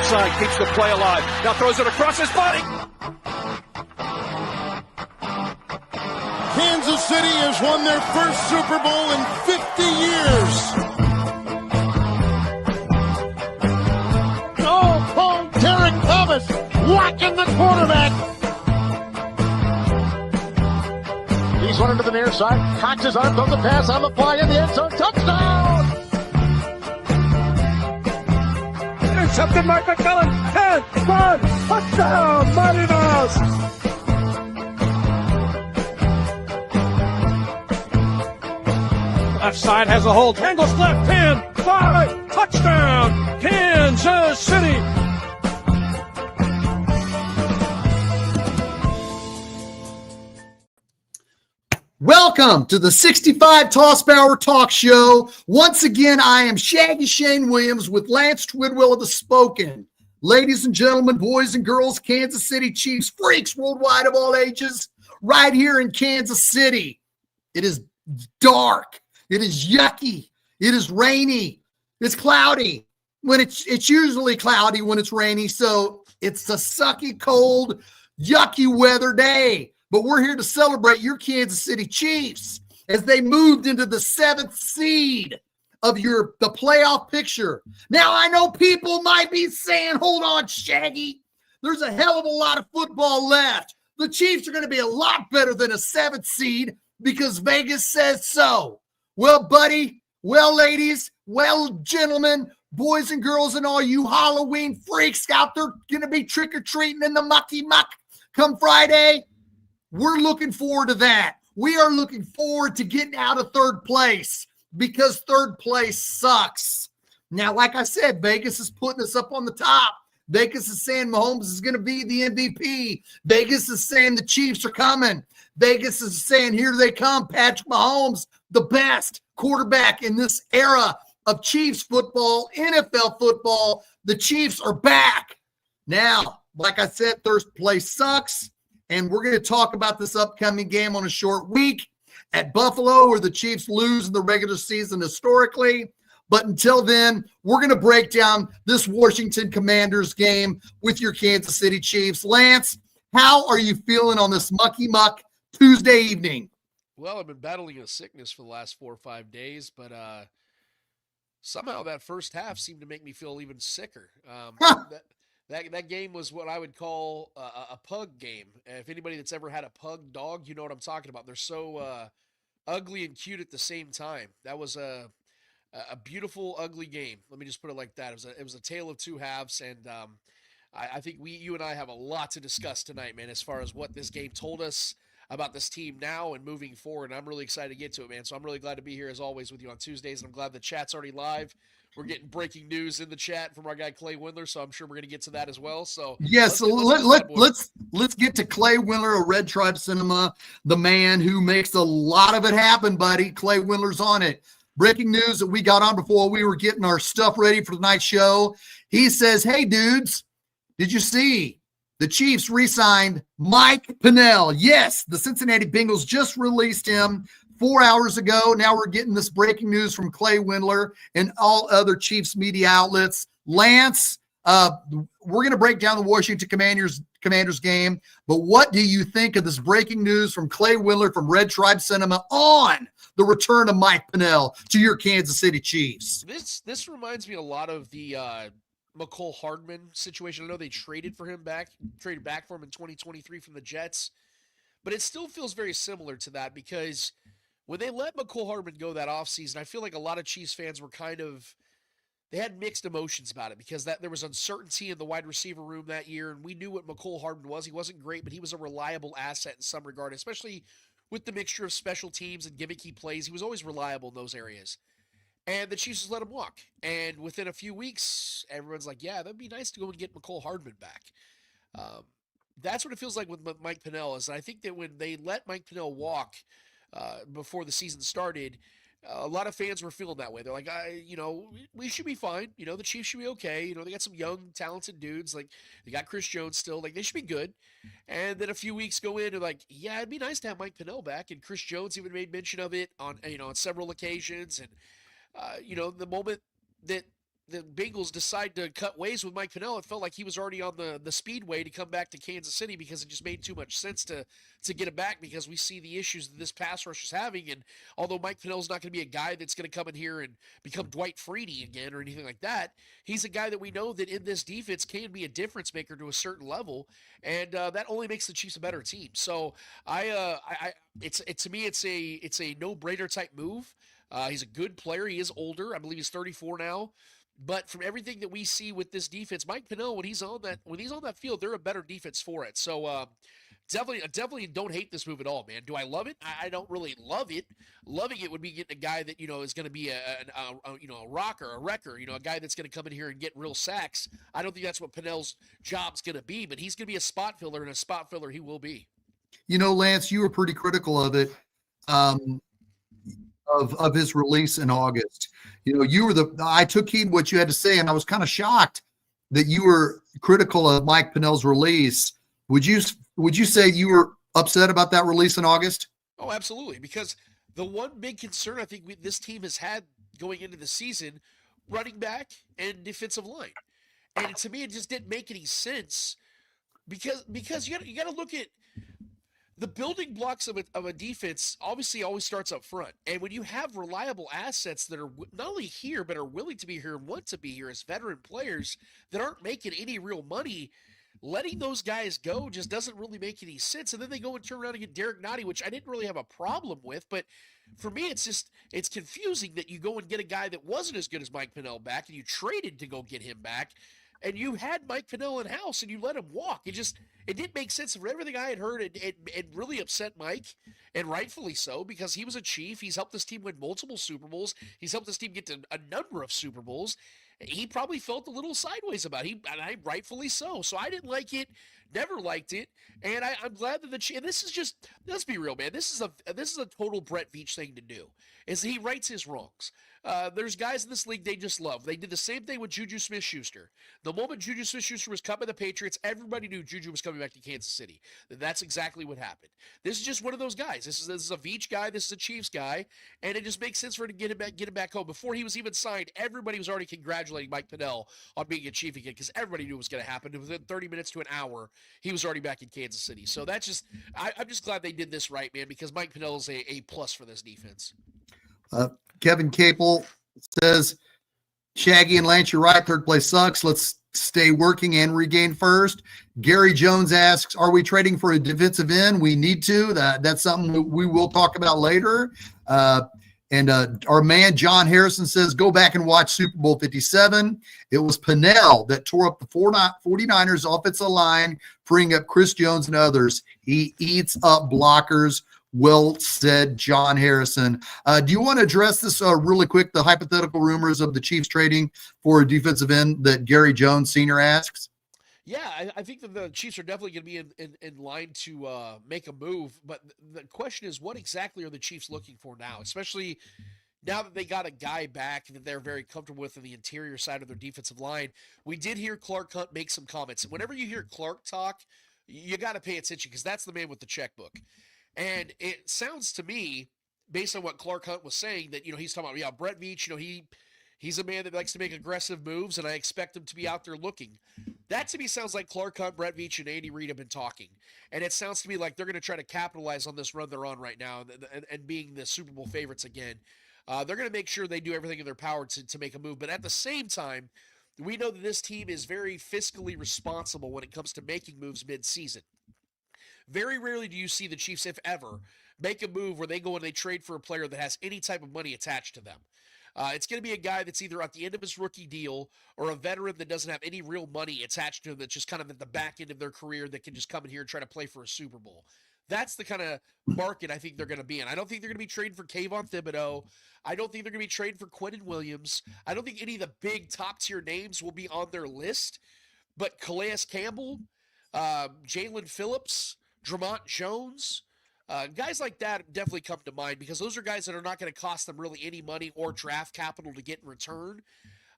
left side, keeps the play alive. Now throws it across his body. Kansas City has won their first Super Bowl in 50 years. Oh, Derek Thomas whacking the quarterback. He's running to the near side, cocks his arm, throws a pass on the fly in the end zone. Touchdown! Intercepted Mike McMillan. 10, 9, touchdown, Mighty Mouse. Left side has a hold. Angles left, 10, 5, touchdown, Kansas City. Welcome to the 65 Toss Power Talk Show. Once again, I am Shaggy Shane Williams with Lance Twidwell of the Spoken. Ladies and gentlemen, boys and girls, Kansas City Chiefs, freaks worldwide of all ages, right here in Kansas City. It is dark. It is yucky. It is rainy. It's cloudy. When it's usually cloudy when it's rainy, so it's a sucky, cold, yucky weather day. But we're here to celebrate your Kansas City Chiefs as they moved into the 7th seed of the playoff picture. Now, I know people might be saying, hold on, Shaggy, there's a hell of a lot of football left. The Chiefs are going to be a lot better than a 7th seed because Vegas says so. Well, buddy, well, ladies, well, gentlemen, boys and girls, and all you Halloween freaks out there going to be trick-or-treating in the mucky muck come Friday. We're looking forward to that. We are looking forward to getting out of 3rd place because 3rd place sucks. Now, like I said, Vegas is putting us up on the top. Vegas is saying Mahomes is going to be the MVP. Vegas is saying the Chiefs are coming. Vegas is saying here they come, Patrick Mahomes, the best quarterback in this era of Chiefs football, NFL football. The Chiefs are back. Now, like I said, 3rd place sucks. And we're going to talk about this upcoming game on a short week at Buffalo, where the Chiefs lose in the regular season historically. But until then, we're going to break down this Washington Commanders game with your Kansas City Chiefs. Lance, how are you feeling on this mucky muck Tuesday evening? Well, I've been battling a sickness for the last 4 or 5 days, but somehow that first half seemed to make me feel even sicker. That game was what I would call a pug game. If anybody that's ever had a pug dog, you know what I'm talking about. They're so ugly and cute at the same time. That was a beautiful, ugly game. Let me just put it like that. It was a tale of two halves, and I think you and I have a lot to discuss tonight, man, as far as what this game told us about this team now and moving forward. And I'm really excited to get to it, man. So I'm really glad to be here, as always, with you on Tuesdays, and I'm glad the chat's already live. We're getting breaking news in the chat from our guy Clay Windler, so I'm sure we're going to get to that as well. So yes, let's get to Clay Windler of Red Tribe Cinema, the man who makes a lot of it happen, buddy. Clay Windler's on it. Breaking news that we got on before we were getting our stuff ready for tonight's show. He says, "Hey dudes, did you see the Chiefs re-signed Mike Pennel?" Yes, the Cincinnati Bengals just released him 4 hours ago. Now we're getting this breaking news from Clay Windler and all other Chiefs media outlets. Lance, we're going to break down the Washington Commanders game, but what do you think of this breaking news from Clay Windler from Red Tribe Cinema on the return of Mike Pennel to your Kansas City Chiefs? This reminds me a lot of the McCole Hardman situation. I know they traded back for him in 2023 from the Jets, but it still feels very similar to that because when they let McCole Hardman go that offseason, I feel like a lot of Chiefs fans were they had mixed emotions about it because there was uncertainty in the wide receiver room that year, and we knew what McCole Hardman was. He wasn't great, but he was a reliable asset in some regard, especially with the mixture of special teams and gimmicky plays. He was always reliable in those areas. And the Chiefs just let him walk. And within a few weeks, everyone's like, yeah, that'd be nice to go and get McCole Hardman back. That's what it feels like with Mike Pennel. And I think that when they let Mike Pennel walk before the season started, a lot of fans were feeling that way. They're like, we should be fine. The Chiefs should be okay. They got some young, talented dudes. Like, they got Chris Jones still. Like, they should be good. And then a few weeks go in, they're like, yeah, it'd be nice to have Mike Pennel back. And Chris Jones even made mention of it on several occasions. And, the moment that the Bengals decide to cut ways with Mike Pennel, it felt like he was already on the speedway to come back to Kansas City because it just made too much sense to get him back because we see the issues that this pass rush is having. And although Mike Pennell's not going to be a guy that's going to come in here and become Dwight Freeney again or anything like that, he's a guy that we know that in this defense can be a difference maker to a certain level, and that only makes the Chiefs a better team. So to me, it's a no-brainer type move. He's a good player. He is older. I believe he's 34 now. But from everything that we see with this defense, Mike Pennell, when he's on that field, they're a better defense for it. So definitely don't hate this move at all, man. Do I love it? I don't really love it. Loving it would be getting a guy that is going to be a rocker, a wrecker, a guy that's going to come in here and get real sacks. I don't think that's what Pennell's job's going to be, but he's going to be a spot filler, and a spot filler he will be. Lance, you were pretty critical of it. Of his release in August. I took heed to what you had to say, and I was kind of shocked that you were critical of Mike Pennell's release. Would you say you were upset about that release in August? Oh, absolutely. Because the one big concern I think this team has had going into the season, running back and defensive line. And to me, it just didn't make any sense because you got to look at the building blocks of a defense. Obviously always starts up front. And when you have reliable assets that are not only here, but are willing to be here and want to be here as veteran players that aren't making any real money, letting those guys go just doesn't really make any sense. And then they go and turn around and get Derek Nottie, which I didn't really have a problem with. But for me, it's confusing that you go and get a guy that wasn't as good as Mike Pennell back, and you traded to go get him back. And you had Mike Pennell in house, and you let him walk. It didn't make sense. For everything I had heard, it really upset Mike, and rightfully so, because he was a Chief. He's helped this team win multiple Super Bowls. He's helped this team get to a number of Super Bowls. He probably felt a little sideways about it, and I rightfully so. So I didn't like it, never liked it, and I'm glad that and this is just, let's be real, man. This is a total Brett Veach thing to do, is he rights his wrongs. There's guys in this league they just love. They did the same thing with Juju Smith-Schuster. The moment Juju Smith-Schuster was cut by the Patriots, everybody knew Juju was coming back to Kansas City. That's exactly what happened. This is just one of those guys. This is a Veach guy. This is a Chiefs guy, and it just makes sense for him to get him back home. Before he was even signed, everybody was already congratulating Mike Pennell on being a Chief again because everybody knew it was going to happen. Within 30 minutes to an hour, he was already back in Kansas City. So that's just, I'm just glad they did this right, man, because Mike Pennell is a plus for this defense. Kevin Capel says, Shaggy and Lance, you're right. Third place sucks. Let's stay working and regain first. Gary Jones asks, are we trading for a defensive end? We need to. That's something we will talk about later. And our man John Harrison says, go back and watch Super Bowl 57. It was Pennell that tore up the 49ers offensive line, freeing up Chris Jones and others. He eats up blockers. Well said, John Harrison. Do you want to address this really quick, the hypothetical rumors of the Chiefs trading for a defensive end that Gary Jones Sr. asks? Yeah, I think that the Chiefs are definitely going to be in line to make a move. But the question is, what exactly are the Chiefs looking for now, especially now that they got a guy back that they're very comfortable with in the interior side of their defensive line? We did hear Clark Hunt make some comments. Whenever you hear Clark talk, you got to pay attention because that's the man with the checkbook. And it sounds to me, based on what Clark Hunt was saying, that, he's talking about, Brett Veach, he's a man that likes to make aggressive moves, and I expect him to be out there looking. That to me sounds like Clark Hunt, Brett Veach, and Andy Reid have been talking. And it sounds to me like they're going to try to capitalize on this run they're on right now and being the Super Bowl favorites again. They're going to make sure they do everything in their power to make a move. But at the same time, we know that this team is very fiscally responsible when it comes to making moves mid-season. Very rarely do you see the Chiefs, if ever, make a move where they go and they trade for a player that has any type of money attached to them. It's going to be a guy that's either at the end of his rookie deal or a veteran that doesn't have any real money attached to him, that's just kind of at the back end of their career that can just come in here and try to play for a Super Bowl. That's the kind of market I think they're going to be in. I don't think they're going to be trading for Kayvon Thibodeau. I don't think they're going to be trading for Quinnen Williams. I don't think any of the big top-tier names will be on their list. But Calais Campbell, Jalen Phillips, Dramont Jones, guys like that definitely come to mind because those are guys that are not going to cost them really any money or draft capital to get in return.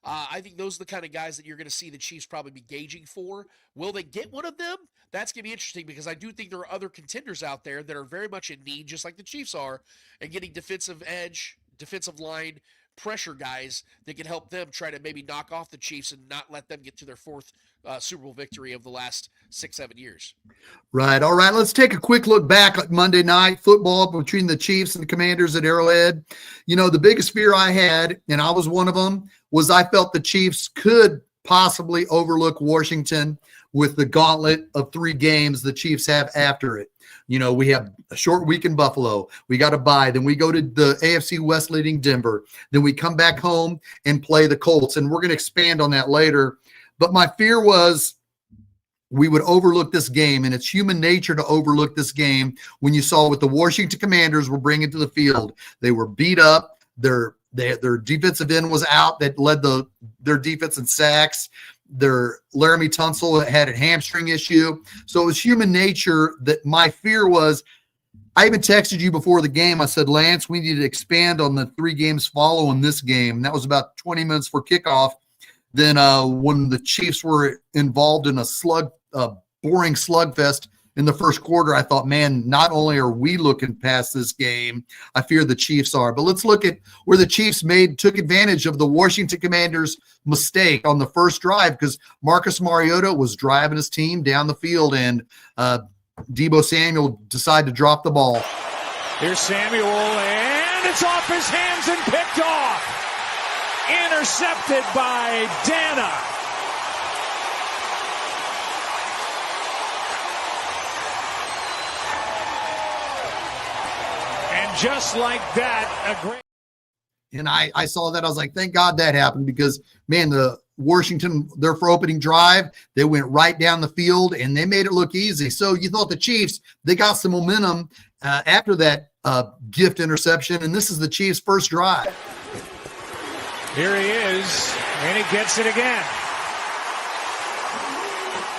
I think those are the kind of guys that you're going to see the Chiefs probably be gauging for. Will they get one of them? That's going to be interesting because I do think there are other contenders out there that are very much in need, just like the Chiefs are, and getting defensive edge, defensive line, pressure guys that can help them try to maybe knock off the Chiefs and not let them get to their fourth Super Bowl victory of the last 6-7 years. Right. All right. Let's take a quick look back at Monday Night Football between the Chiefs and the Commanders at Arrowhead. You know, the biggest fear I had, and I was one of them, was I felt the Chiefs could possibly overlook Washington with the gauntlet of 3 games the Chiefs have after it. You know, we have a short week in Buffalo. We got to bye. Then we go to the AFC West leading Denver. Then we come back home and play the Colts. And we're going to expand on that later. But my fear was we would overlook this game, and it's human nature to overlook this game when you saw what the Washington Commanders were bringing to the field. They were beat up. Their defensive end was out that led their defense in sacks. Their Laramie Tunsil had a hamstring issue. So it was human nature that my fear was. I even texted you before the game. I said, Lance, we need to expand on the 3 games following this game. And that was about 20 minutes for kickoff. Then when the Chiefs were involved in a boring slugfest in the first quarter, I thought, man, not only are we looking past this game, I fear the Chiefs are. But let's look at where the Chiefs took advantage of the Washington Commanders' mistake on the first drive, because Marcus Mariota was driving his team down the field, and Deebo Samuel decided to drop the ball. Here's Samuel, and it's off his hands and picked off. Intercepted by Dana. And just like that, a great. And I saw that. I was like, thank God that happened, because, man, the Washington, their for opening drive, they went right down the field and they made it look easy. So you thought the Chiefs, they got some momentum after that gift interception. And this is the Chiefs' first drive. Here he is, and he gets it again.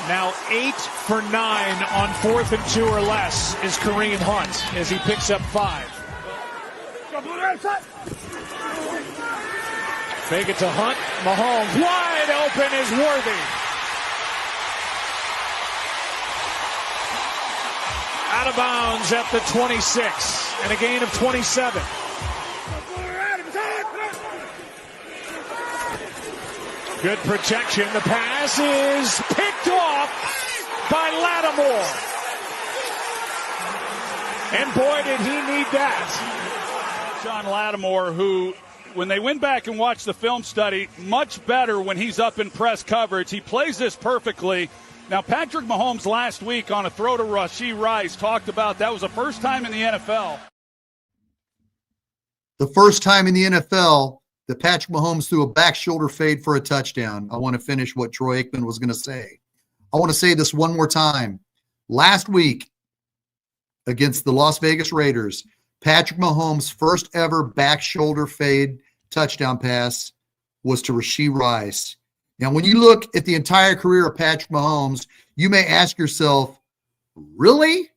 Now 8 for 9 on 4th and 2 or less is Kareem Hunt as he picks up 5. Fake it to Hunt. Mahomes wide open is Worthy. Out of bounds at the 26 and a gain of 27. Good protection. The pass is picked off by Lattimore. And boy, did he need that. John Lattimore, who, when they went back and watched the film study, much better when he's up in press coverage. He plays this perfectly. Now, Patrick Mahomes last week on a throw to Rashee Rice talked about that was the first time in the NFL. The first time in the NFL that Patrick Mahomes threw a back shoulder fade for a touchdown. I want to finish what Troy Aikman was going to say. I want to say this one more time. Last week against the Las Vegas Raiders, Patrick Mahomes' first ever back shoulder fade touchdown pass was to Rashee Rice. Now, when you look at the entire career of Patrick Mahomes, you may ask yourself, really?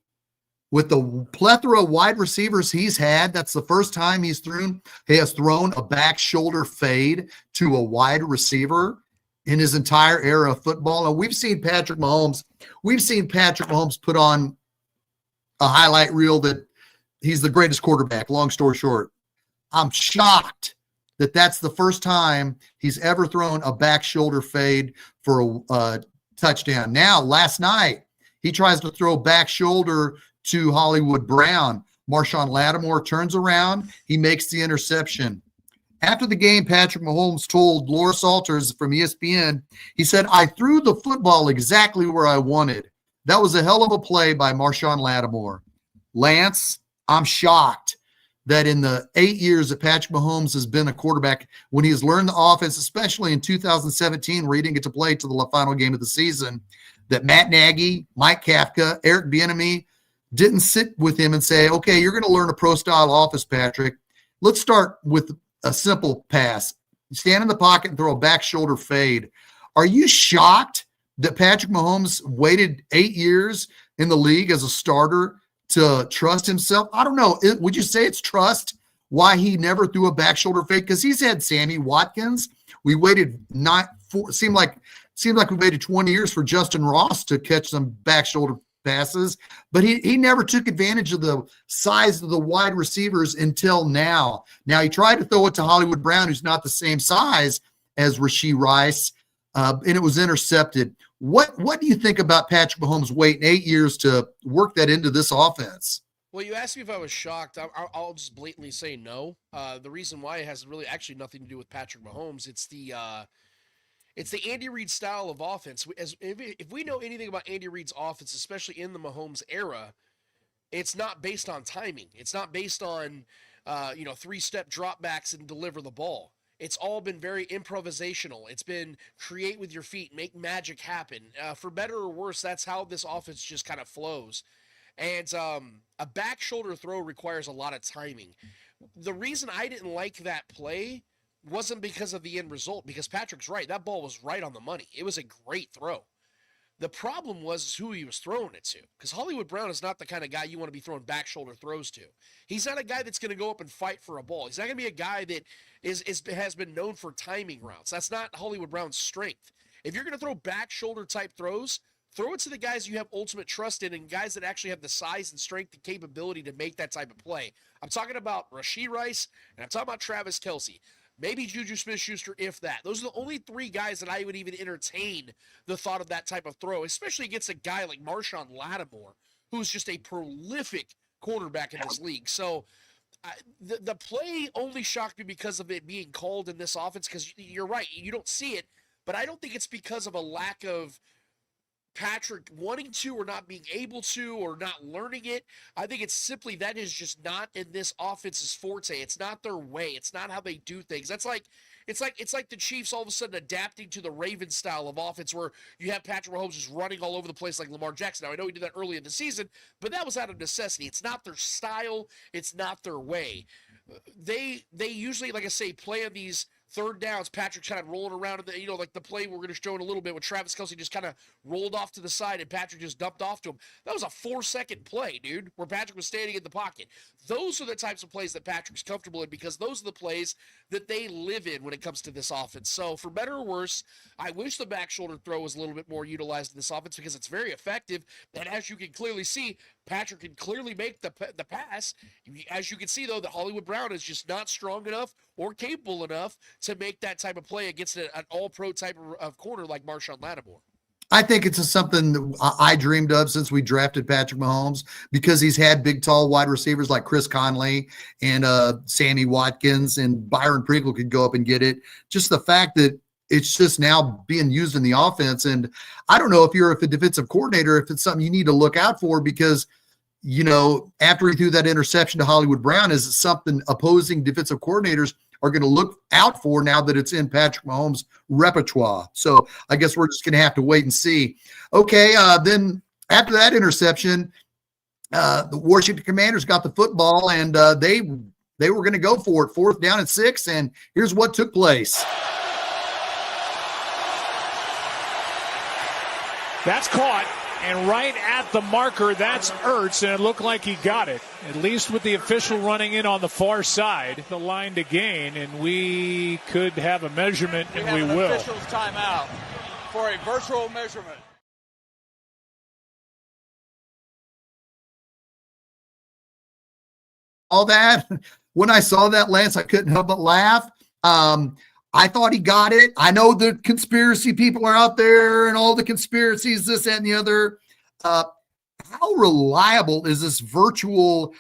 With the plethora of wide receivers he's had, that's the first time he has thrown a back shoulder fade to a wide receiver in his entire era of football. And we've seen Patrick Mahomes put on a highlight reel that he's the greatest quarterback, long story short. I'm shocked that that's the first time he's ever thrown a back shoulder fade for a touchdown. Now, last night, he tries to throw back shoulder to Hollywood Brown. Marshawn Lattimore turns around. He makes the interception. After the game, Patrick Mahomes told Laura Salters from ESPN, he said, I threw the football exactly where I wanted. That was a hell of a play by Marshawn Lattimore. Lance, I'm shocked that in the 8 years that Patrick Mahomes has been a quarterback, when he has learned the offense, especially in 2017, where he didn't get to play to the final game of the season, that Matt Nagy, Mike Kafka, Eric Bieniemy didn't sit with him and say, okay, you're going to learn a pro-style offense, Patrick. Let's start with a simple pass. Stand in the pocket and throw a back shoulder fade. Are you shocked that Patrick Mahomes waited 8 years in the league as a starter to trust himself? I don't know. Would you say it's trust why he never threw a back shoulder fade? Because he's had Sammy Watkins. We waited seemed like we waited 20 years for Justin Ross to catch some back shoulder passes, but he never took advantage of the size of the wide receivers until now. Now he tried to throw it to Hollywood Brown, who's not the same size as Rashee Rice, and it was intercepted. What do you think about Patrick Mahomes waiting 8 years to work that into this offense? Well, you asked me if I was shocked. I'll just blatantly say no. The reason why it has really actually nothing to do with Patrick Mahomes. It's the Andy Reid style of offense. If we know anything about Andy Reid's offense, especially in the Mahomes era, it's not based on timing. It's not based on 3-step dropbacks and deliver the ball. It's all been very improvisational. It's been create with your feet, make magic happen. For better or worse, that's how this offense just kind of flows. And a back shoulder throw requires a lot of timing. The reason I didn't like that play wasn't because of the end result, because Patrick's right. That ball was right on the money. It was a great throw. The problem was who he was throwing it to, because Hollywood Brown is not the kind of guy you want to be throwing back shoulder throws to. He's not a guy that's going to go up and fight for a ball. He's not going to be a guy that has been known for timing routes. That's not Hollywood Brown's strength. If you're going to throw back shoulder type throws, throw it to the guys you have ultimate trust in and guys that actually have the size and strength and capability to make that type of play. I'm talking about Rashee Rice, and I'm talking about Travis Kelce. Maybe Juju Smith-Schuster, if that. Those are the only three guys that I would even entertain the thought of that type of throw, especially against a guy like Marshawn Lattimore, who's just a prolific quarterback in this league. So the play only shocked me because of it being called in this offense, because you're right, you don't see it, but I don't think it's because of a lack of Patrick wanting to or not being able to or not learning it. I think it's simply that is just not in this offense's forte. It's not their way. It's not how they do things. It's like the Chiefs all of a sudden adapting to the Ravens style of offense, where you have Patrick Mahomes just running all over the place like Lamar Jackson. Now, I know he did that early in the season, but that was out of necessity. It's not their style. It's not their way. They usually, like I say, play on these third downs. Patrick kind of rolling around, like the play we're going to show in a little bit, with Travis Kelce just kind of rolled off to the side and Patrick just dumped off to him. That was a 4-second play, dude, where Patrick was standing in the pocket. Those are the types of plays that Patrick's comfortable in, because those are the plays that they live in when it comes to this offense. So for better or worse, I wish the back shoulder throw was a little bit more utilized in this offense, because it's very effective. And as you can clearly see, Patrick can clearly make the pass. As you can see, though, that Hollywood Brown is just not strong enough or capable enough to make that type of play against an all-pro type of corner like Marshawn Lattimore. I think it's something that I dreamed of since we drafted Patrick Mahomes, because he's had big, tall wide receivers like Chris Conley and Sammy Watkins, and Byron Pringle could go up and get it. Just the fact that it's just now being used in the offense. And I don't know if you're a defensive coordinator, if it's something you need to look out for, because after he threw that interception to Hollywood Brown, is it something opposing defensive coordinators are going to look out for now that it's in Patrick Mahomes' repertoire? So I guess we're just going to have to wait and see. Okay, then after that interception, the Washington Commanders got the football, and they were going to go for it, 4th down and 6, and here's what took place. That's caught. And right at the marker, that's Ertz, and it looked like he got it, at least with the official running in on the far side, the line to gain, and we could have a measurement, and we will. Officials timeout for a virtual measurement. All that, when I saw that, Lance, I couldn't help but laugh. I thought he got it. I know the conspiracy people are out there and all the conspiracies, this, that, and the other. How reliable is this virtual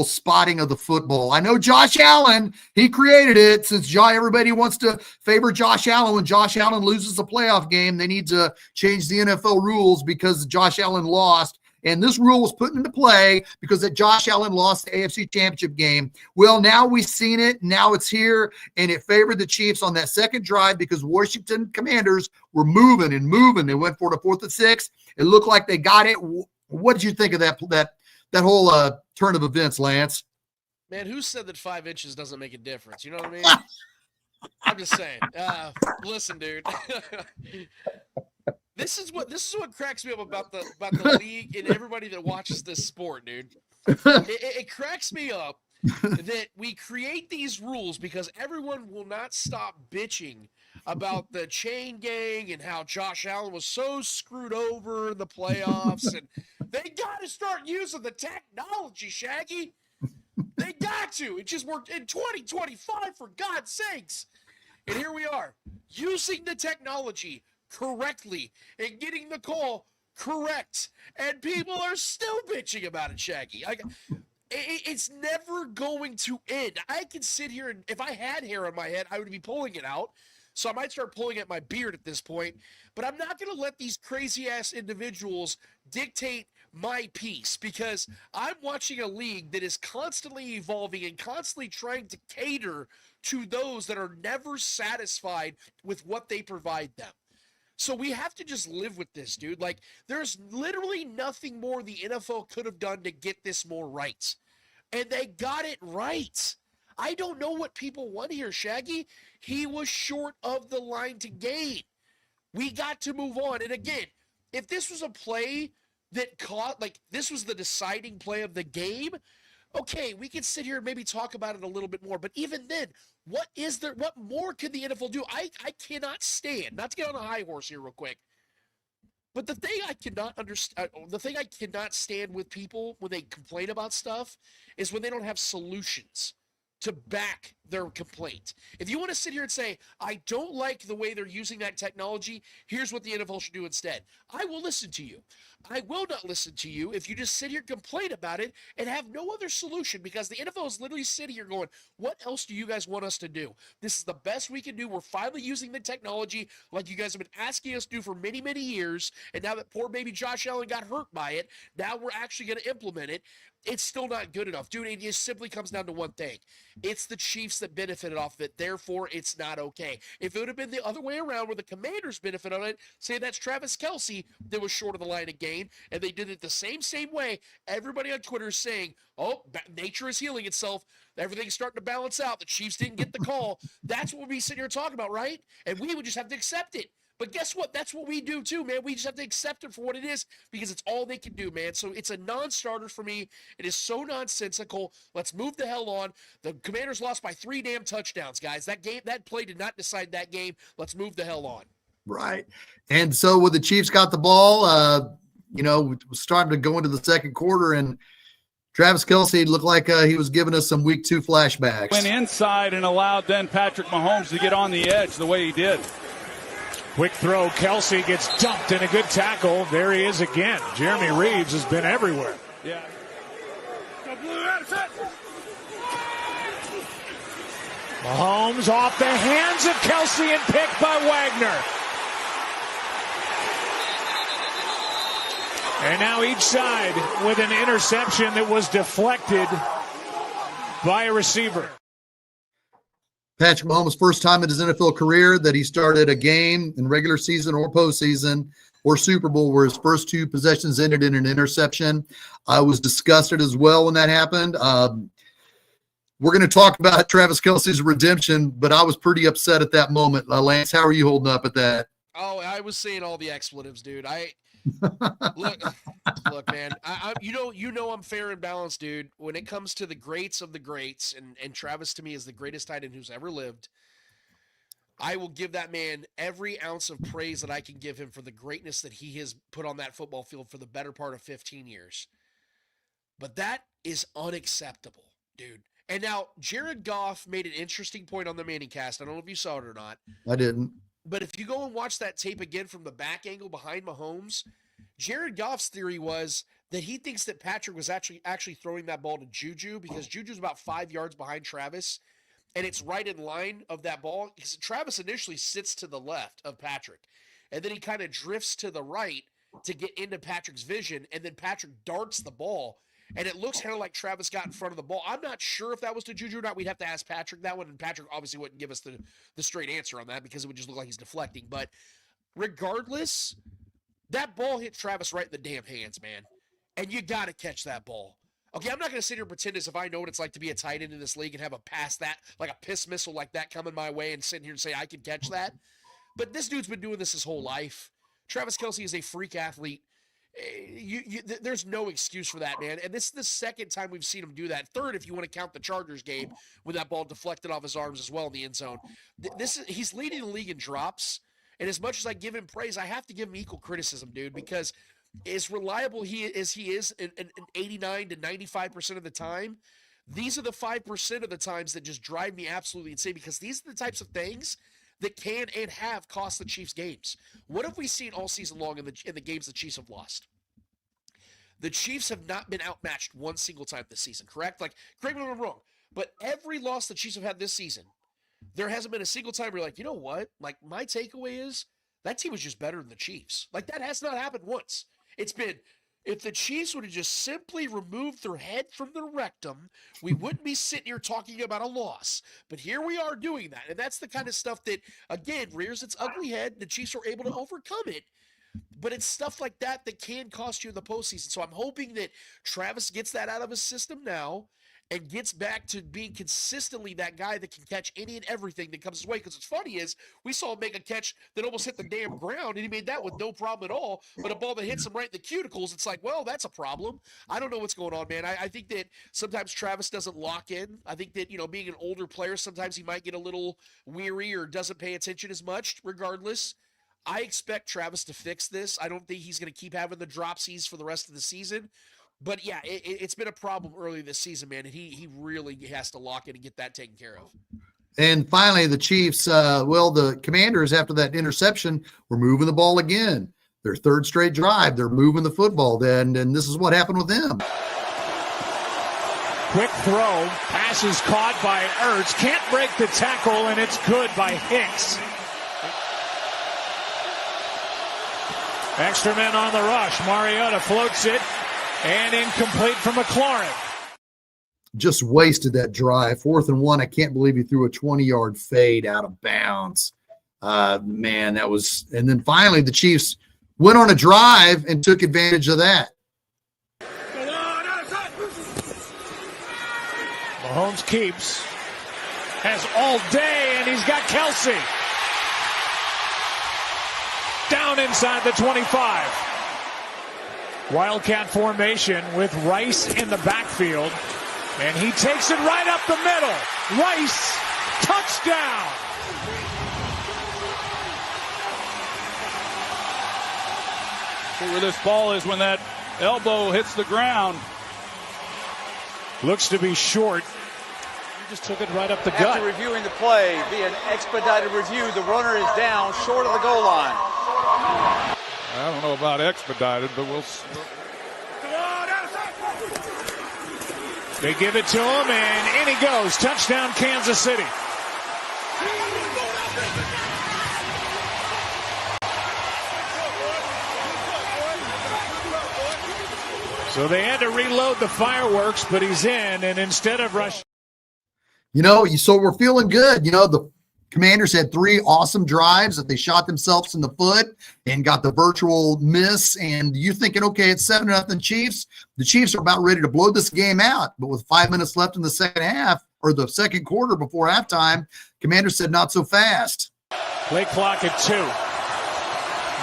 spotting of the football? I know Josh Allen, he created it, since everybody wants to favor Josh Allen. When Josh Allen loses a playoff game, they need to change the NFL rules because Josh Allen lost. And this rule was put into play because that Josh Allen lost the AFC Championship game. Well, now we've seen it. Now it's here, and it favored the Chiefs on that second drive because Washington Commanders were moving and moving. They went for the 4th and 6. It looked like they got it. What did you think of that whole turn of events, Lance? Man, who said that 5 inches doesn't make a difference? You know what I mean? I'm just saying. Listen, dude. This is what cracks me up about the league and everybody that watches this sport, dude. It cracks me up that we create these rules because everyone will not stop bitching about the chain gang and how Josh Allen was so screwed over in the playoffs. And they got to start using the technology, Shaggy. They got to. It just worked in 2025, for God's sakes. And here we are, using the technology correctly and getting the call correct. And people are still bitching about it, Shaggy. It's never going to end. I can sit here and if I had hair on my head, I would be pulling it out. So I might start pulling at my beard at this point. But I'm not going to let these crazy-ass individuals dictate my peace, because I'm watching a league that is constantly evolving and constantly trying to cater to those that are never satisfied with what they provide them. So we have to just live with this, dude. Like, there's literally nothing more the NFL could have done to get this more right. And they got it right. I don't know what people want here, Shaggy. He was short of the line to gain. We got to move on. And again, if this was a play that caught, like, this was the deciding play of the game, okay, we can sit here and maybe talk about it a little bit more. But even then, what more can the NFL do? I cannot stand, not to get on a high horse here real quick, but the thing I cannot understand, the thing I cannot stand with people when they complain about stuff is when they don't have solutions to back their complaint. If you want to sit here and say, I don't like the way they're using that technology, here's what the NFL should do instead. I will listen to you. I will not listen to you if you just sit here and complain about it and have no other solution, because the NFL is literally sitting here going, what else do you guys want us to do? This is the best we can do. We're finally using the technology like you guys have been asking us to do for many, many years. And now that poor baby Josh Allen got hurt by it, now we're actually going to implement it. It's still not good enough. Dude, it just simply comes down to one thing. It's the Chiefs that benefited off of it. Therefore, it's not okay. If it would have been the other way around where the Commanders benefit on it, say that's Travis Kelce that was short of the line of gain, and they did it the same way, everybody on Twitter is saying, oh, nature is healing itself. Everything's starting to balance out. The Chiefs didn't get the call. That's what we sit here talking about, right? And we would just have to accept it. But guess what? That's what we do too, man. We just have to accept it for what it is, because it's all they can do, man. So it's a non-starter for me. It is so nonsensical. Let's move the hell on. The Commanders lost by 3 damn touchdowns, guys. That play did not decide that game. Let's move the hell on. Right. And so when the Chiefs got the ball, it was starting to go into the second quarter, and Travis Kelce looked like he was giving us some week 2 flashbacks. Went inside and allowed then Patrick Mahomes to get on the edge the way he did. Quick throw. Kelce gets dumped in a good tackle. There he is again. Jeremy Reeves has been everywhere. Yeah. Mahomes off the hands of Kelce and picked by Wagner. And now each side with an interception that was deflected by a receiver. Patrick Mahomes' first time in his NFL career that he started a game in regular season or postseason or Super Bowl where his first 2 possessions ended in an interception. I was disgusted as well when that happened. We're going to talk about Travis Kelce's redemption, but I was pretty upset at that moment. Lance, how are you holding up at that? Oh, I was saying all the expletives, dude. Look, man. You know I'm fair and balanced, dude. When it comes to the greats of the greats, and Travis to me is the greatest tight end who's ever lived, I will give that man every ounce of praise that I can give him for the greatness that he has put on that football field for the better part of 15 years. But that is unacceptable, dude. And now Jared Goff made an interesting point on the Manning cast. I don't know if you saw it or not. I didn't. But if you go and watch that tape again from the back angle behind Mahomes, Jared Goff's theory was that he thinks that Patrick was actually throwing that ball to Juju, because Juju's about 5 yards behind Travis, and it's right in line of that ball. Because Travis initially sits to the left of Patrick, and then he kind of drifts to the right to get into Patrick's vision, and then Patrick darts the ball, and it looks kind of like Travis got in front of the ball. I'm not sure if that was to Juju or not. We'd have to ask Patrick that one, and Patrick obviously wouldn't give us the straight answer on that because it would just look like he's deflecting. But regardless, that ball hit Travis right in the damn hands, man. And you got to catch that ball. Okay, I'm not going to sit here and pretend as if I know what it's like to be a tight end in this league and have a pass that, like a piss missile like that coming my way and sitting here and say I can catch that. But this dude's been doing this his whole life. Travis Kelce is a freak athlete. There's no excuse for that, man. And this is the second time we've seen him do that. Third, if you want to count the Chargers game when that ball deflected off his arms as well in the end zone. He's leading the league in drops. And as much as I give him praise, I have to give him equal criticism, dude, because as reliable he is in 89 to 95% of the time, these are the 5% of the times that just drive me absolutely insane, because these are the types of things that can and have cost the Chiefs games. What have we seen all season long in the games the Chiefs have lost? The Chiefs have not been outmatched one single time this season, correct? Like, correct me if I'm wrong, but every loss the Chiefs have had this season, there hasn't been a single time where you're like, you know what? Like, my takeaway is that team was just better than the Chiefs. Like, that has not happened once. It's been, if the Chiefs would have just simply removed their head from their rectum, we wouldn't be sitting here talking about a loss. But here we are doing that. And that's the kind of stuff that, again, rears its ugly head. The Chiefs are able to overcome it. But it's stuff like that that can cost you in the postseason. So I'm hoping that Travis gets that out of his system now and gets back to being consistently that guy that can catch any and everything that comes his way. Because what's funny is we saw him make a catch that almost hit the damn ground, and he made that with no problem at all. But a ball that hits him right in the cuticles, it's like, well, that's a problem. I don't know what's going on, man. I think that sometimes Travis doesn't lock in. I think that, being an older player, sometimes he might get a little weary or doesn't pay attention as much. Regardless, I expect Travis to fix this. I don't think he's going to keep having the dropsies for the rest of the season. But, yeah, it's been a problem early this season, man, and he really has to lock in and get that taken care of. And finally, the Chiefs, the Commanders, after that interception, were moving the ball again. Their third straight drive, they're moving the football then, and this is what happened with them. Quick throw, pass is caught by Ertz, can't break the tackle, and it's good by Hicks. Extra men on the rush. Mariota floats it, and incomplete for McLaurin. Just wasted that drive. 4th and 1. I can't believe he threw a 20-yard fade out of bounds. Man, that was – and then finally the Chiefs went on a drive and took advantage of that. Mahomes keeps. Has all day, and he's got Kelsey. Down inside the 25. Wildcat formation with Rice in the backfield. And he takes it right up the middle. Rice, touchdown. See where this ball is when that elbow hits the ground. Looks to be short. He just took it right up the gut. After reviewing the play via an expedited review, the runner is down short of the goal line. I don't know about expedited, but we'll see. They give it to him, and in he goes. Touchdown, Kansas City. So they had to reload the fireworks, but he's in, and instead of rushing. So we're feeling good. The Commanders had 3 awesome drives that they shot themselves in the foot and got the virtual miss. And you thinking, okay, it's 7-0 Chiefs. The Chiefs are about ready to blow this game out. But with 5 minutes left in the second half, or the second quarter before halftime, Commanders said not so fast. Play clock at 2.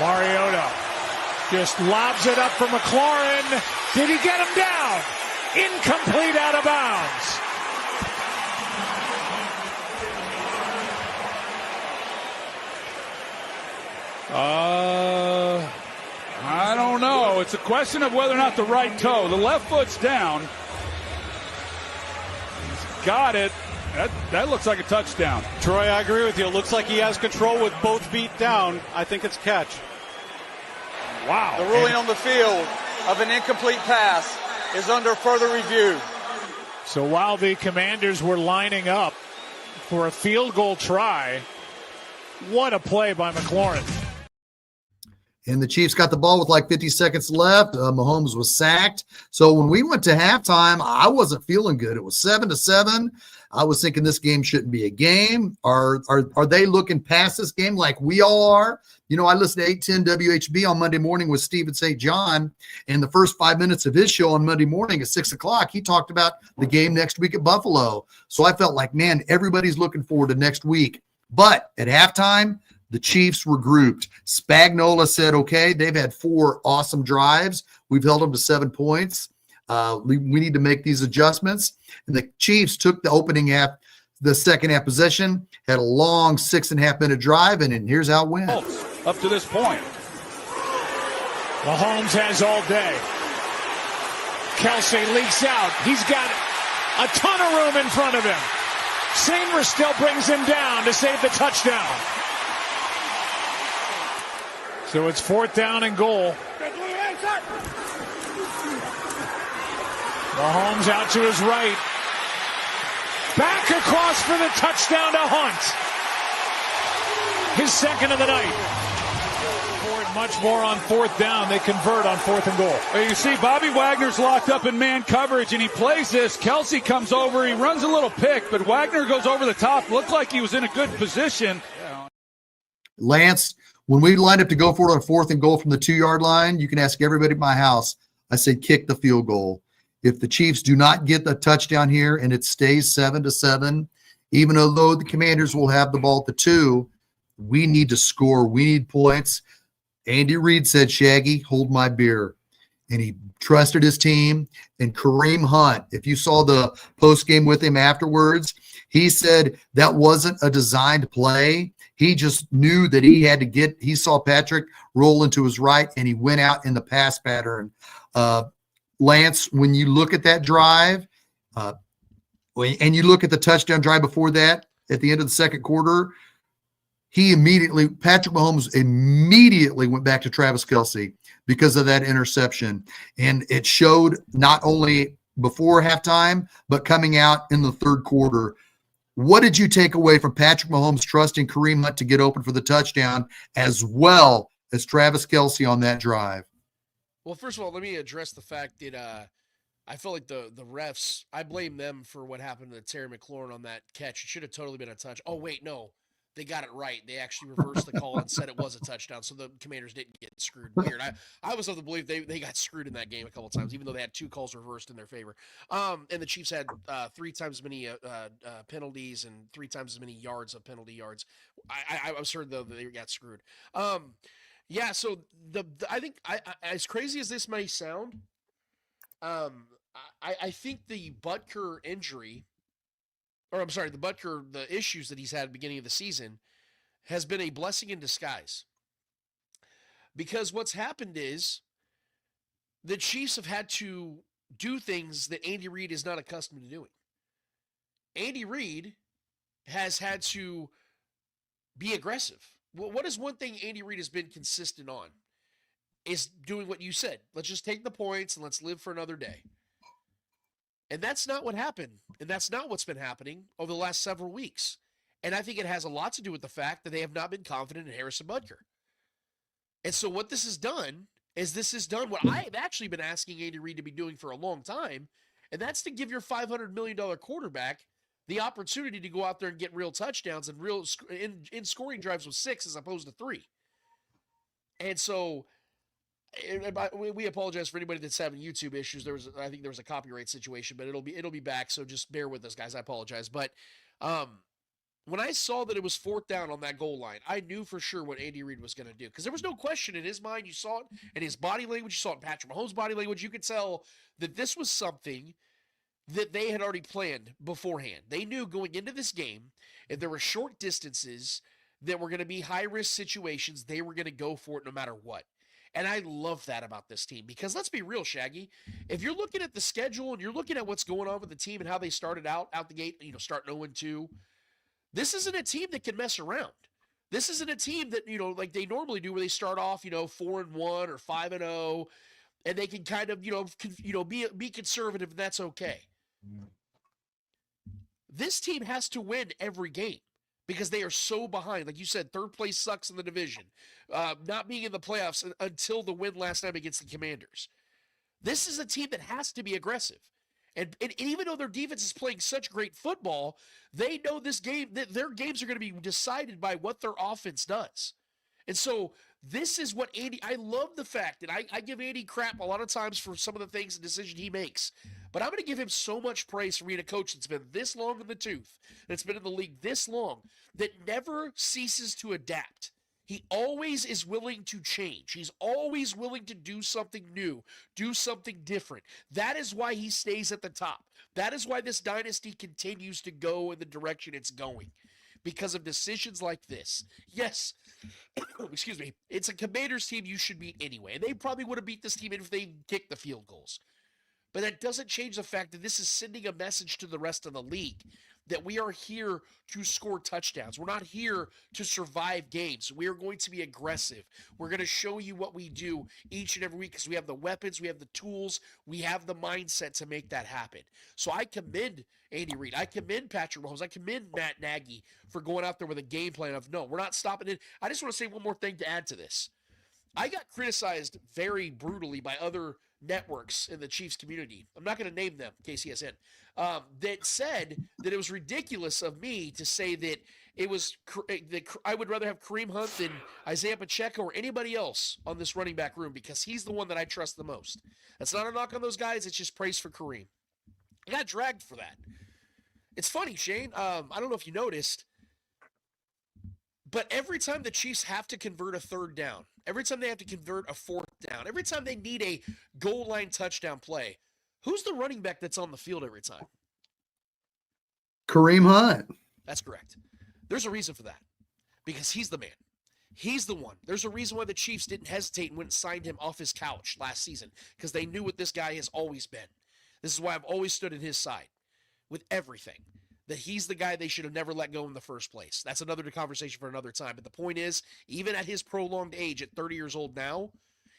Mariota just lobs it up for McLaurin. Did he get him down? Incomplete, out of bounds. I don't know. It's a question of whether or not the right toe. The left foot's down. He's got it. That looks like a touchdown. Troy, I agree with you. It looks like he has control with both feet down. I think it's catch. Wow. The ruling on the field of an incomplete pass is under further review. So while the Commanders were lining up for a field goal try, what a play by McLaurin. And the Chiefs got the ball with like 50 seconds left. Mahomes was sacked. So when we went to halftime, I wasn't feeling good. It was 7-7. I was thinking this game shouldn't be a game. Are they looking past this game like we all are? I listened to 810 WHB on Monday morning with Stephen St. John, and the first 5 minutes of his show on Monday morning at 6 o'clock, he talked about the game next week at Buffalo. So I felt like, man, everybody's looking forward to next week. But at halftime, the Chiefs regrouped. Spagnuolo said, okay, they've had 4 awesome drives. We've held them to 7 points. We need to make these adjustments. And the Chiefs took the opening half, the second half possession, had a long 6.5 minute drive, and here's how it went. Up to this point. Mahomes has all day. Kelsey leaks out. He's got a ton of room in front of him. Sanders still brings him down to save the touchdown. So it's 4th down and goal. Mahomes out to his right. Back across for the touchdown to Hunt. His second of the night. Much more on 4th down. They convert on 4th and goal. Well, you see Bobby Wagner's locked up in man coverage, and he plays this. Kelsey comes over. He runs a little pick, but Wagner goes over the top. Looked like he was in a good position. Lance, when we lined up to go for it on 4th and goal from the 2-yard line, you can ask everybody at my house. I said kick the field goal. If the Chiefs do not get the touchdown here and it stays 7-7, even though the Commanders will have the ball at the 2, we need to score. We need points. Andy Reid said, Shaggy, hold my beer. And he trusted his team. And Kareem Hunt, if you saw the postgame with him afterwards, he said that wasn't a designed play. He just knew that he had to he saw Patrick roll into his right, and he went out in the pass pattern. Lance, when you look at that drive, and you look at the touchdown drive before that at the end of the second quarter, Patrick Mahomes immediately went back to Travis Kelsey because of that interception. And it showed not only before halftime, but coming out in the third quarter. What did you take away from Patrick Mahomes trusting Kareem Hunt to get open for the touchdown, as well as Travis Kelsey on that drive? Well, first of all, let me address the fact that I feel like the refs, I blame them for what happened to Terry McLaurin on that catch. It should have totally been a touch. Oh, wait, no. They got it right. They actually reversed the call and said it was a touchdown, so the Commanders didn't get screwed. Weird. I was of the belief they got screwed in that game a couple times, even though they had 2 calls reversed in their favor. And the Chiefs had 3 times as many penalties and 3 times as many yards of penalty yards. I was heard, though, that they got screwed. Yeah, so I think as crazy as this may sound, I think the Butker injury, or I'm sorry, the issues that he's had at the beginning of the season has been a blessing in disguise. Because what's happened is the Chiefs have had to do things that Andy Reid is not accustomed to doing. Andy Reid has had to be aggressive. Well, what is one thing Andy Reid has been consistent on? Is doing what you said. Let's just take the points and let's live for another day. And that's not what happened. And that's not what's been happening over the last several weeks. And I think it has a lot to do with the fact that they have not been confident in Harrison Butker. And so what this has done is what I've actually been asking Andy Reid to be doing for a long time, and that's to give your $500 million quarterback the opportunity to go out there and get real touchdowns and real in scoring drives with 6 as opposed to 3. And so we apologize for anybody that's having YouTube issues. I think there was a copyright situation, but it'll be back. So just bear with us, guys. I apologize. But when I saw that it was 4th down on that goal line, I knew for sure what Andy Reid was going to do, because there was no question in his mind. You saw it in his body language. You saw it in Patrick Mahomes' body language. You could tell that this was something that they had already planned beforehand. They knew going into this game, if there were short distances that were going to be high-risk situations, they were going to go for it no matter what. And I love that about this team, because let's be real, Shaggy. If you're looking at the schedule and you're looking at what's going on with the team and how they started out the gate, starting 0-2, this isn't a team that can mess around. This isn't a team that, like they normally do, where they start off, 4-1 or 5-0, and they can kind of, be conservative, and that's okay. This team has to win every game, because they are so behind. Like you said, 3rd place sucks in the division. Not being in the playoffs until the win last time against the Commanders. This is a team that has to be aggressive. And even though their defense is playing such great football, they know this game, that their games are going to be decided by what their offense does. And so this is what I love the fact that I give Andy crap a lot of times for some of the things and decisions he makes. But I'm going to give him so much praise for being a coach that's been this long in the tooth, that's been in the league this long, that never ceases to adapt. He always is willing to change. He's always willing to do something new, do something different. That is why he stays at the top. That is why this dynasty continues to go in the direction it's going, because of decisions like this. Yes, excuse me, it's a Commanders team you should beat anyway. And they probably would have beat this team if they kicked the field goals. But that doesn't change the fact that this is sending a message to the rest of the league that we are here to score touchdowns. We're not here to survive games. We are going to be aggressive. We're going to show you what we do each and every week because we have the weapons, we have the tools, we have the mindset to make that happen. So I commend Andy Reid. I commend Patrick Mahomes. I commend Matt Nagy for going out there with a game plan of, no, we're not stopping it. I just want to say one more thing to add to this. I got criticized very brutally by other networks in the Chiefs community. I'm not going to name them, KCSN, that said that it was ridiculous of me to say that it was that I would rather have Kareem Hunt than Isaiah Pacheco or anybody else on this running back room because he's the one that I trust the most. That's not a knock on those guys. It's just praise for Kareem. I got dragged for that. It's funny, Shane. I don't know if you noticed, but every time the Chiefs have to convert a third down, every time they have to convert a fourth down, every time they need a goal line touchdown play, who's the running back that's on the field every time? Kareem Hunt. That's correct. There's a reason for that because he's the man. He's the one. There's a reason why the Chiefs didn't hesitate and went and signed him off his couch last season because they knew what this guy has always been. This is why I've always stood at his side with everything. That he's the guy they should have never let go in the first place. That's another conversation for another time. But the point is, even at his prolonged age, at 30 years old now,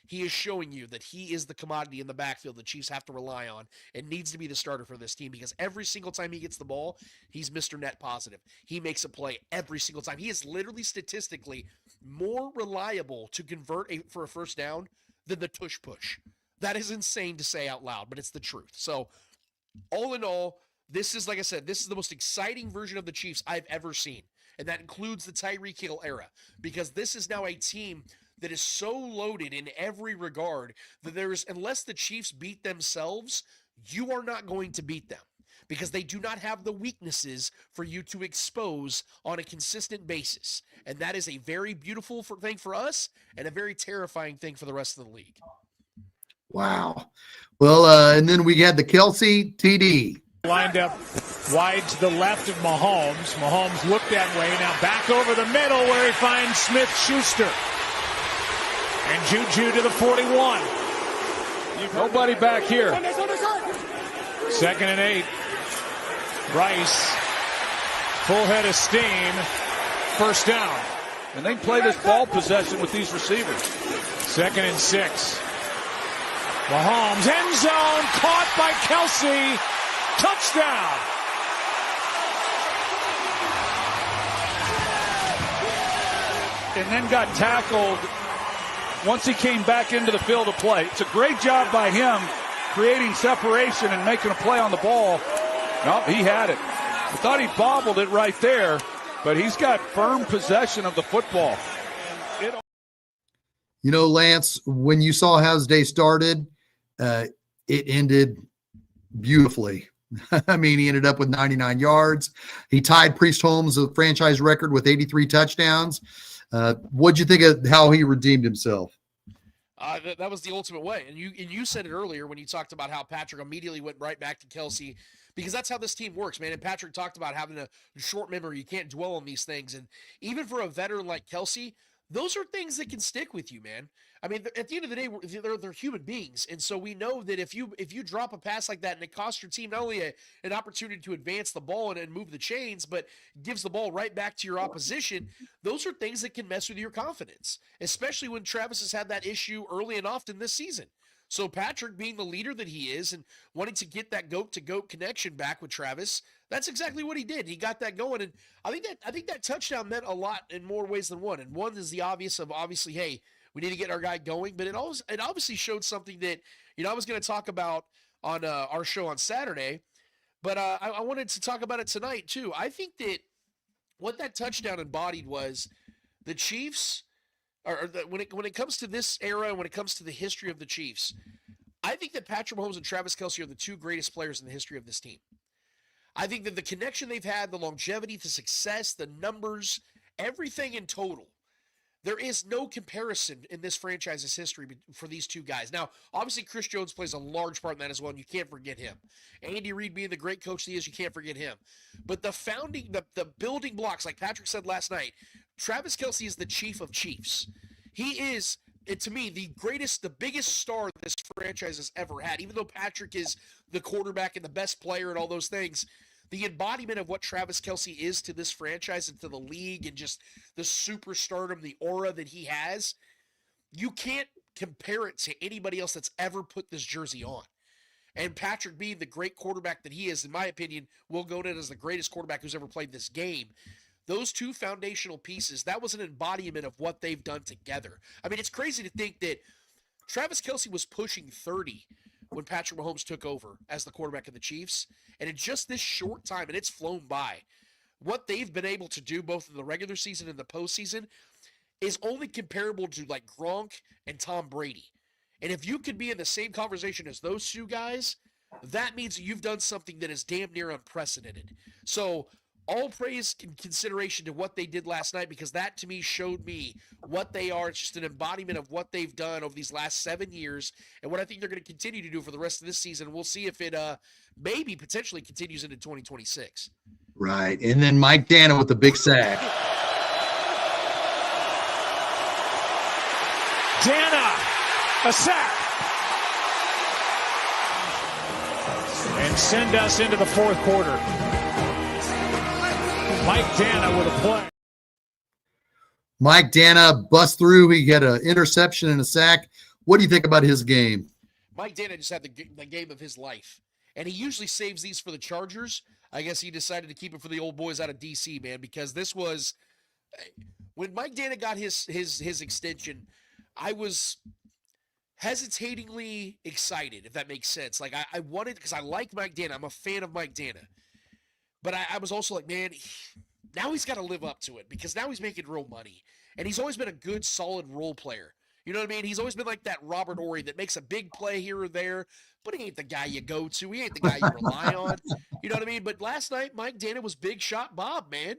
he is showing you that he is the commodity in the backfield the Chiefs have to rely on and needs to be the starter for this team because every single time he gets the ball, he's Mr. Net Positive. He makes a play every single time. He is literally statistically more reliable to convert for a first down than the tush push. That is insane to say out loud, but it's the truth. So, all in all, this is, like I said, this is the most exciting version of the Chiefs I've ever seen. And that includes the Tyreek Hill era. Because this is now a team that is so loaded in every regard that unless the Chiefs beat themselves, you are not going to beat them. Because they do not have the weaknesses for you to expose on a consistent basis. And that is a very beautiful thing for us and a very terrifying thing for the rest of the league. Wow. Well, and then we had the Kelsey TD. Lined up wide to the left of Mahomes. Mahomes looked that way. Now back over the middle where he finds Smith-Schuster. And Juju to the 41. Nobody back here. 2nd and 8. Rice. Full head of steam. First down. And they play this ball possession with these receivers. 2nd and 6. Mahomes, end zone, caught by Kelsey. Touchdown! And then got tackled once he came back into the field of play. It's a great job by him creating separation and making a play on the ball. No, he had it. I thought he bobbled it right there, but he's got firm possession of the football. You know, Lance, when you saw how his day started, it ended beautifully. I mean, he ended up with 99 yards. He tied Priest Holmes' franchise record with 83 touchdowns. What'd you think of how he redeemed himself? That was the ultimate way. And you said it earlier when you talked about how Patrick immediately went right back to Kelsey because that's how this team works, man. And Patrick talked about having a short memory. You can't dwell on these things. And even for a veteran like Kelsey, those are things that can stick with you, man. I mean, at the end of the day, they're human beings. And so we know that if you drop a pass like that and it costs your team not only an opportunity to advance the ball and move the chains, but gives the ball right back to your opposition, those are things that can mess with your confidence, especially when Travis has had that issue early and often this season. So Patrick, being the leader that he is and wanting to get that goat-to-goat connection back with Travis, that's exactly what he did. He got that going, and I think that touchdown meant a lot in more ways than one. And one is the obvious of obviously, hey, we need to get our guy going. But it obviously showed something that I was going to talk about on our show on Saturday, but I wanted to talk about it tonight too. I think that what that touchdown embodied was the Chiefs. When it comes to this era, when it comes to the history of the Chiefs, I think that Patrick Mahomes and Travis Kelce are the two greatest players in the history of this team. I think that the connection they've had, the longevity, the success, the numbers, everything in total, There is no comparison in this franchise's history for these two guys. Now, obviously, Chris Jones plays a large part in that as well, and you can't forget him. Andy Reid being the great coach he is, you can't forget him. But the building blocks, like Patrick said last night, Travis Kelce is the chief of chiefs. He is, to me, the biggest star this franchise has ever had. Even though Patrick is the quarterback and the best player and all those things, the embodiment of what Travis Kelce is to this franchise and to the league and just the superstardom, the aura that he has, you can't compare it to anybody else that's ever put this jersey on. And Patrick being the great quarterback that he is, in my opinion, will go down as the greatest quarterback who's ever played this game. Those two foundational pieces, that was an embodiment of what they've done together. I mean, it's crazy to think that Travis Kelce was pushing 30 when Patrick Mahomes took over as the quarterback of the Chiefs. And in just this short time, and it's flown by, what they've been able to do both in the regular season and the postseason is only comparable to like Gronk and Tom Brady. And if you could be in the same conversation as those two guys, that means you've done something that is damn near unprecedented. So all praise and consideration to what they did last night, because that to me showed me what they are. It's just an embodiment of what they've done over these last 7 years and what I think they're going to continue to do for the rest of this season. We'll see if it maybe potentially continues into 2026. Right. And then Mike Dana with the big sack. Dana, a sack. And send us into the fourth quarter. Mike Dana with a play. Mike Dana bust through. He had an interception and a sack. What do you think about his game? Mike Dana just had the game of his life. And he usually saves these for the Chargers. I guess he decided to keep it for the old boys out of D.C., man, because this was – when Mike Dana got his extension, I was hesitatingly excited, if that makes sense. Like, I wanted – because I like Mike Dana. I'm a fan of Mike Dana. But I was also like, man, now he's got to live up to it because now he's making real money. And he's always been a good, solid role player. You know what I mean? He's always been like that Robert Horry that makes a big play here or there, but he ain't the guy you go to. He ain't the guy you rely on. You know what I mean? But last night, Mike Dana was big shot Bob, man.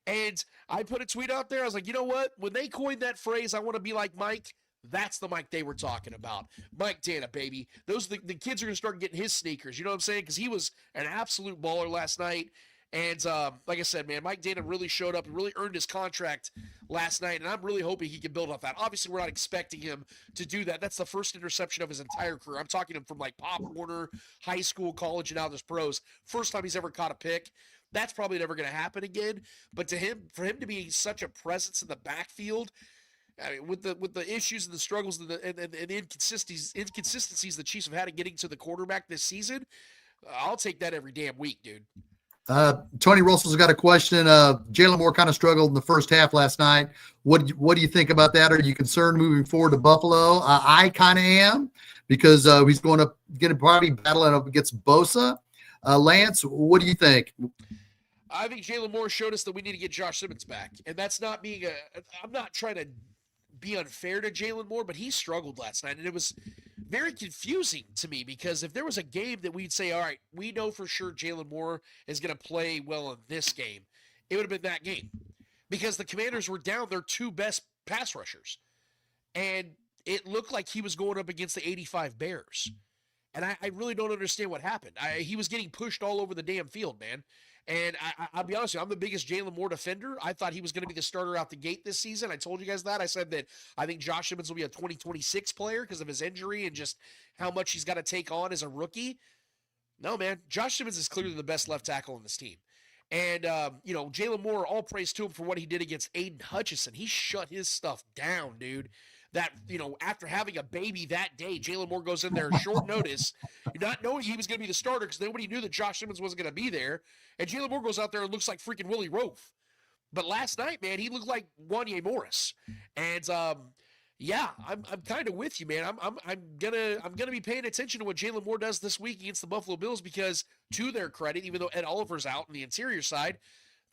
And I put a tweet out there. I was like, you know what? When they coined that phrase, I want to be like Mike, that's the Mike they were talking about. Mike Dana, baby. The kids are going to start getting his sneakers. You know what I'm saying? Because he was an absolute baller last night. And like I said, man, Mike Dana really showed up and really earned his contract last night, and I'm really hoping he can build off that. Obviously, we're not expecting him to do that. That's the first interception of his entire career. I'm talking him from like Pop Warner, high school, college, and now there's pros. First time he's ever caught a pick. That's probably never going to happen again. But for him to be such a presence in the backfield, I mean, with the issues and the struggles and the inconsistencies the Chiefs have had in getting to the quarterback this season, I'll take that every damn week, dude. Tony Russell's got a question. Jalen Moore kind of struggled in the first half last night. What do you think about that? Are you concerned moving forward to Buffalo? I kind of am because he's going to get a probably battling up against Bosa. Lance, what do you think? I think Jalen Moore showed us that we need to get Josh Simmons back, and that's not being I'm not trying to be unfair to Jalen Moore, but he struggled last night, and it was very confusing to me because if there was a game that we'd say, all right, we know for sure Jalen Moore is going to play well in this game, it would have been that game because the Commanders were down their two best pass rushers, and it looked like he was going up against the 85 Bears, and I really don't understand what happened. He was getting pushed all over the damn field, man. And I'll be honest with you, I'm the biggest Jalen Moore defender. I thought he was going to be the starter out the gate this season. I told you guys that. I said that I think Josh Simmons will be a 2026 player because of his injury and just how much he's got to take on as a rookie. No, man. Josh Simmons is clearly the best left tackle in this team. And, Jalen Moore, all praise to him for what he did against Aiden Hutchinson. He shut his stuff down, dude. That, after having a baby that day, Jalen Moore goes in there short notice, not knowing he was going to be the starter because nobody knew that Josh Simmons wasn't going to be there. And Jalen Moore goes out there and looks like freaking Willie Roaf. But last night, man, he looked like Wanye Morris. And, I'm kind of with you, man. I'm gonna be paying attention to what Jalen Moore does this week against the Buffalo Bills because, to their credit, even though Ed Oliver's out on the interior side,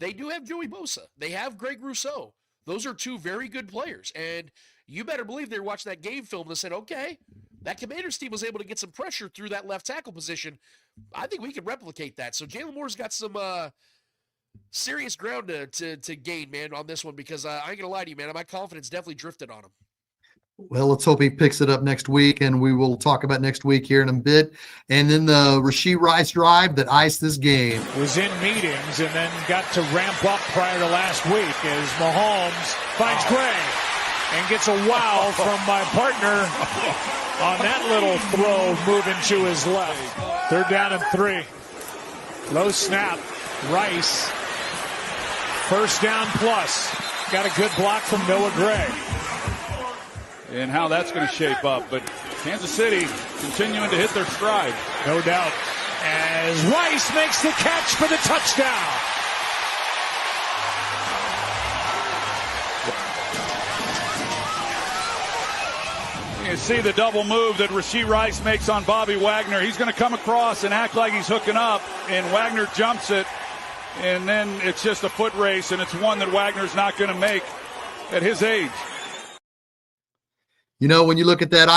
they do have Joey Bosa. They have Greg Rousseau. Those are two very good players. And you better believe they were watching that game film and said, okay, that Commanders team was able to get some pressure through that left tackle position. I think we can replicate that. So Jalen Moore's got some serious ground to gain, man, on this one, because I ain't gonna lie to you, man. My confidence definitely drifted on him. Well, let's hope he picks it up next week, and we will talk about next week here in a bit. And then the Rashee Rice drive that iced this game. Was in meetings and then got to ramp up prior to last week as Mahomes finds Gray and gets a wow from my partner on that little throw moving to his left. 3rd down and 3. Low snap. Rice. 1st down plus. Got a good block from Noah Gray. And how that's going to shape up. But Kansas City continuing to hit their stride. No doubt. As Rice makes the catch for the touchdown. You see the double move that Rashee Rice makes on Bobby Wagner. He's going to come across and act like he's hooking up, and Wagner jumps it. And then it's just a foot race, and it's one that Wagner's not going to make at his age. You know, when you look at that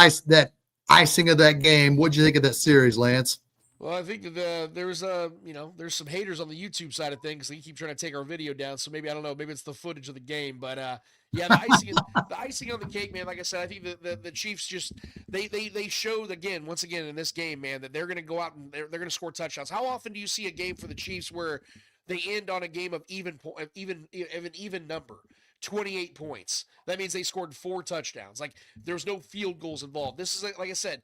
icing of that game, what'd you think of that series, Lance? Well, I think there's some haters on the YouTube side of things. They keep trying to take our video down, so maybe, I don't know, maybe it's the footage of the game, but yeah, the icing on the cake, man. Like I said, I think the Chiefs just they showed once again in this game, man, that they're going to go out and they're going to score touchdowns. How often do you see a game for the Chiefs where they end on a game of even number? 28 points. That means they scored 4 touchdowns. Like, there's no field goals involved. This is, like I said,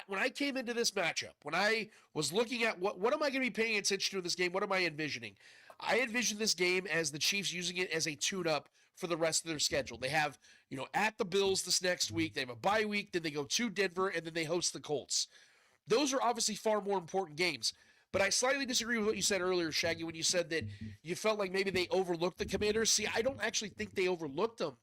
when I came into this matchup, when I was looking at what am I going to be paying attention to in this game, what am I envisioning? I envision this game as the Chiefs using it as a tune-up for the rest of their schedule. They have, at the Bills this next week, they have a bye week, then they go to Denver, and then they host the Colts. Those are obviously far more important games. But I slightly disagree with what you said earlier, Shaggy, when you said that you felt like maybe they overlooked the Commanders. See, I don't actually think they overlooked them.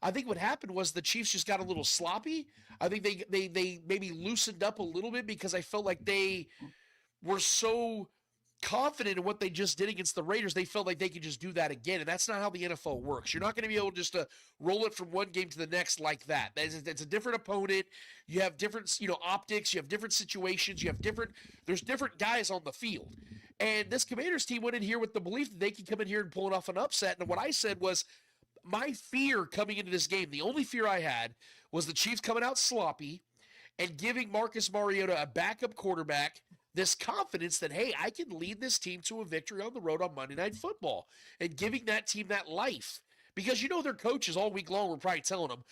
I think what happened was the Chiefs just got a little sloppy. I think they maybe loosened up a little bit because I felt like they were so confident in what they just did against the Raiders. They felt like they could just do that again, and that's not how the NFL works. You're not going to be able just to roll it from one game to the next like that. It's a different opponent. You have different, optics. You have different situations. There's different guys on the field. And this Commanders team went in here with the belief that they could come in here and pull it off an upset. And what I said was, my fear coming into this game, the only fear I had was the Chiefs coming out sloppy and giving Marcus Mariota, a backup quarterback, this confidence that, hey, I can lead this team to a victory on the road on Monday Night Football, and giving that team that life. Because their coaches all week long were probably telling them,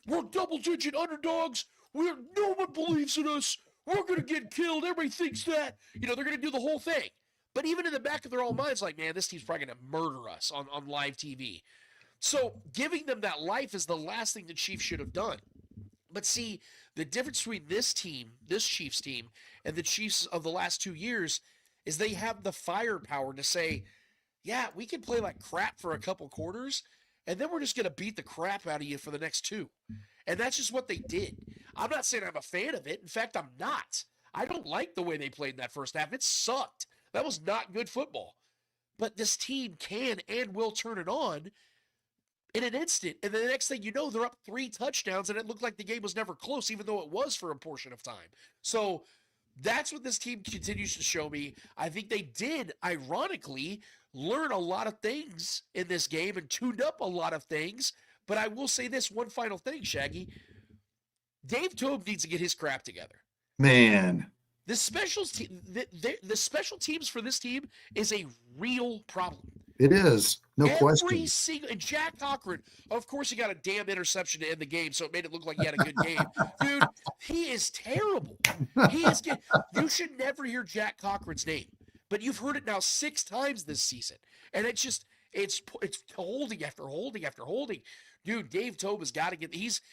we're double-digit underdogs. No one believes in us. We're going to get killed. Everybody thinks that. They're going to do the whole thing. But even in the back of their own minds, like, man, this team's probably going to murder us on live TV. So giving them that life is the last thing the Chiefs should have done. But see, the difference between this Chiefs team, and the Chiefs of the last 2 years is they have the firepower to say, yeah, we can play like crap for a couple quarters, and then we're just going to beat the crap out of you for the next 2. And that's just what they did. I'm not saying I'm a fan of it. In fact, I'm not. I don't like the way they played in that first half. It sucked. That was not good football. But this team can and will turn it on in an instant. And then the next thing you know, they're up 3 touchdowns, and it looked like the game was never close, even though it was for a portion of time. So that's what this team continues to show me. I think they did, ironically, learn a lot of things in this game and tuned up a lot of things. But I will say this one final thing, Shaggy. Dave Toub needs to get his crap together. Man. The special teams for this team is a real problem. It is. No question. And Jack Cochran, of course, he got a damn interception to end the game, so it made it look like he had a good game. Dude, he is terrible. You should never hear Jack Cochran's name, but you've heard it now 6 times this season. And it's holding after holding after holding. Dude, Dave Toub has got to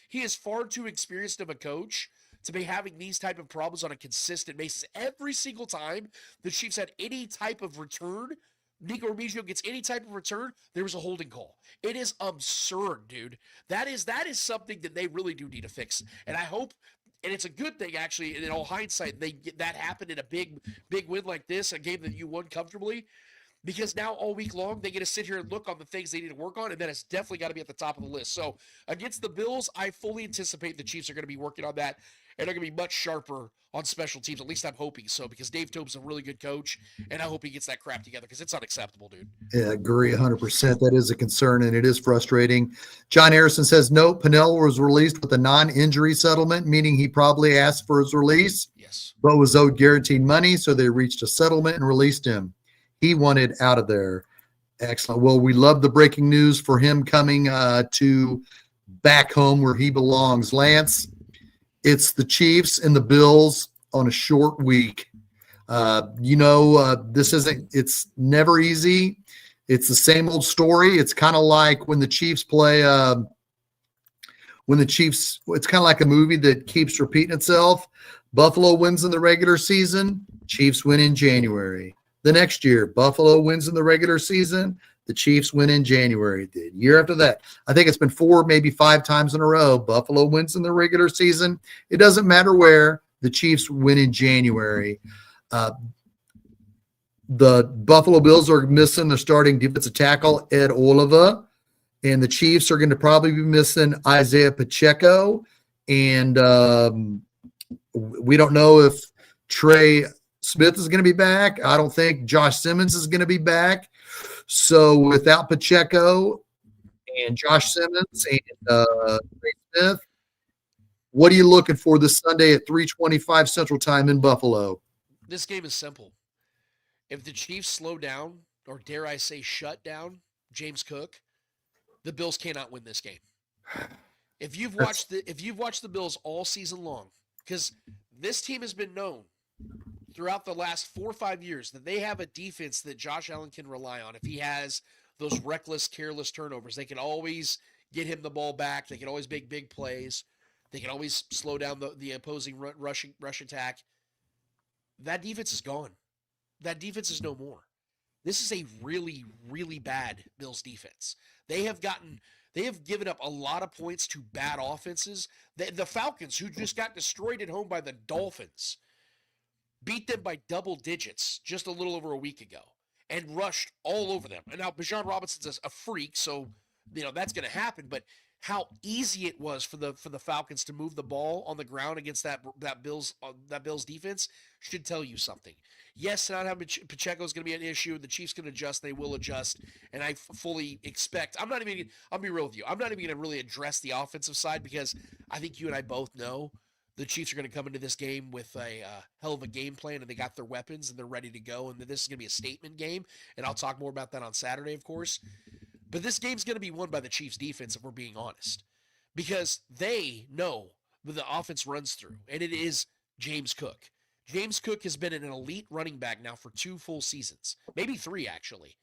he is far too experienced of a coach to be having these type of problems on a consistent basis. Every single time the Chiefs had any type of return, Nico Remigio gets any type of return, there was a holding call. It is absurd, dude. That is something that they really do need to fix. And I hope, and it's a good thing, actually, in all hindsight, that happened in a big win like this, a game that you won comfortably, because now all week long they get to sit here and look on the things they need to work on, and then it's definitely got to be at the top of the list. So against the Bills, I fully anticipate the Chiefs are going to be working on that. and they're going to be much sharper on special teams. At least I'm hoping so, because Dave Tope's a really good coach, and I hope he gets that crap together because it's unacceptable, dude. Yeah, I agree 100%. That is a concern, and it is frustrating. John Harrison says, no, Pennell was released with a non-injury settlement, meaning he probably asked for his release, Yes. but was owed guaranteed money, so they reached a settlement and released him. He wanted out of there. Excellent. Well, we love the breaking news for him coming to back home where he belongs. Lance, it's the Chiefs and the Bills on a short week. It's never easy. It's the same old story. It's kind of like when the Chiefs play, it's kind of like a movie that keeps repeating itself. Buffalo wins in the regular season, Chiefs win in January. The next year, Buffalo wins in the regular season, the Chiefs win in January. The year after that, I think it's been 4, maybe 5 times in a row. Buffalo wins in the regular season. It doesn't matter where, the Chiefs win in January. The Buffalo Bills are missing their starting defensive tackle, Ed Oliva, and the Chiefs are going to probably be missing Isaiah Pacheco. And we don't know if Trey Smith is going to be back. I don't think Josh Simmons is going to be back. So without Pacheco and Josh Simmons and Trey Smith, what are you looking for this Sunday at 3:25 Central Time in Buffalo? This game is simple. If the Chiefs slow down, or dare I say shut down, James Cook, the Bills cannot win this game. If you've watched the Bills all season long, because this team has been known throughout the last 4 or 5 years that they have a defense that Josh Allen can rely on. If he has those reckless, careless turnovers, they can always get him the ball back. They can always make big plays. They can always slow down the opposing rush attack. That defense is gone. That defense is no more. This is a really, really bad Bills defense. They have given up a lot of points to bad offenses. The Falcons, who just got destroyed at home by the Dolphins, beat them by double digits just a little over a week ago and rushed all over them. And now Bijan Robinson's a freak, so that's going to happen. But how easy it was for the Falcons to move the ball on the ground against that Bills defense should tell you something. Yes, not having Pacheco is going to be an issue. The Chiefs can adjust. They will adjust. And I fully expect – I'll be real with you. I'm not even going to really address the offensive side because I think you and I both know the Chiefs are going to come into this game with a hell of a game plan, and they got their weapons, and they're ready to go. And this is going to be a statement game, and I'll talk more about that on Saturday, of course. But this game's going to be won by the Chiefs' defense, if we're being honest, because they know where the offense runs through, and it is James Cook. James Cook has been an elite running back now for 2 full seasons, maybe 3 actually,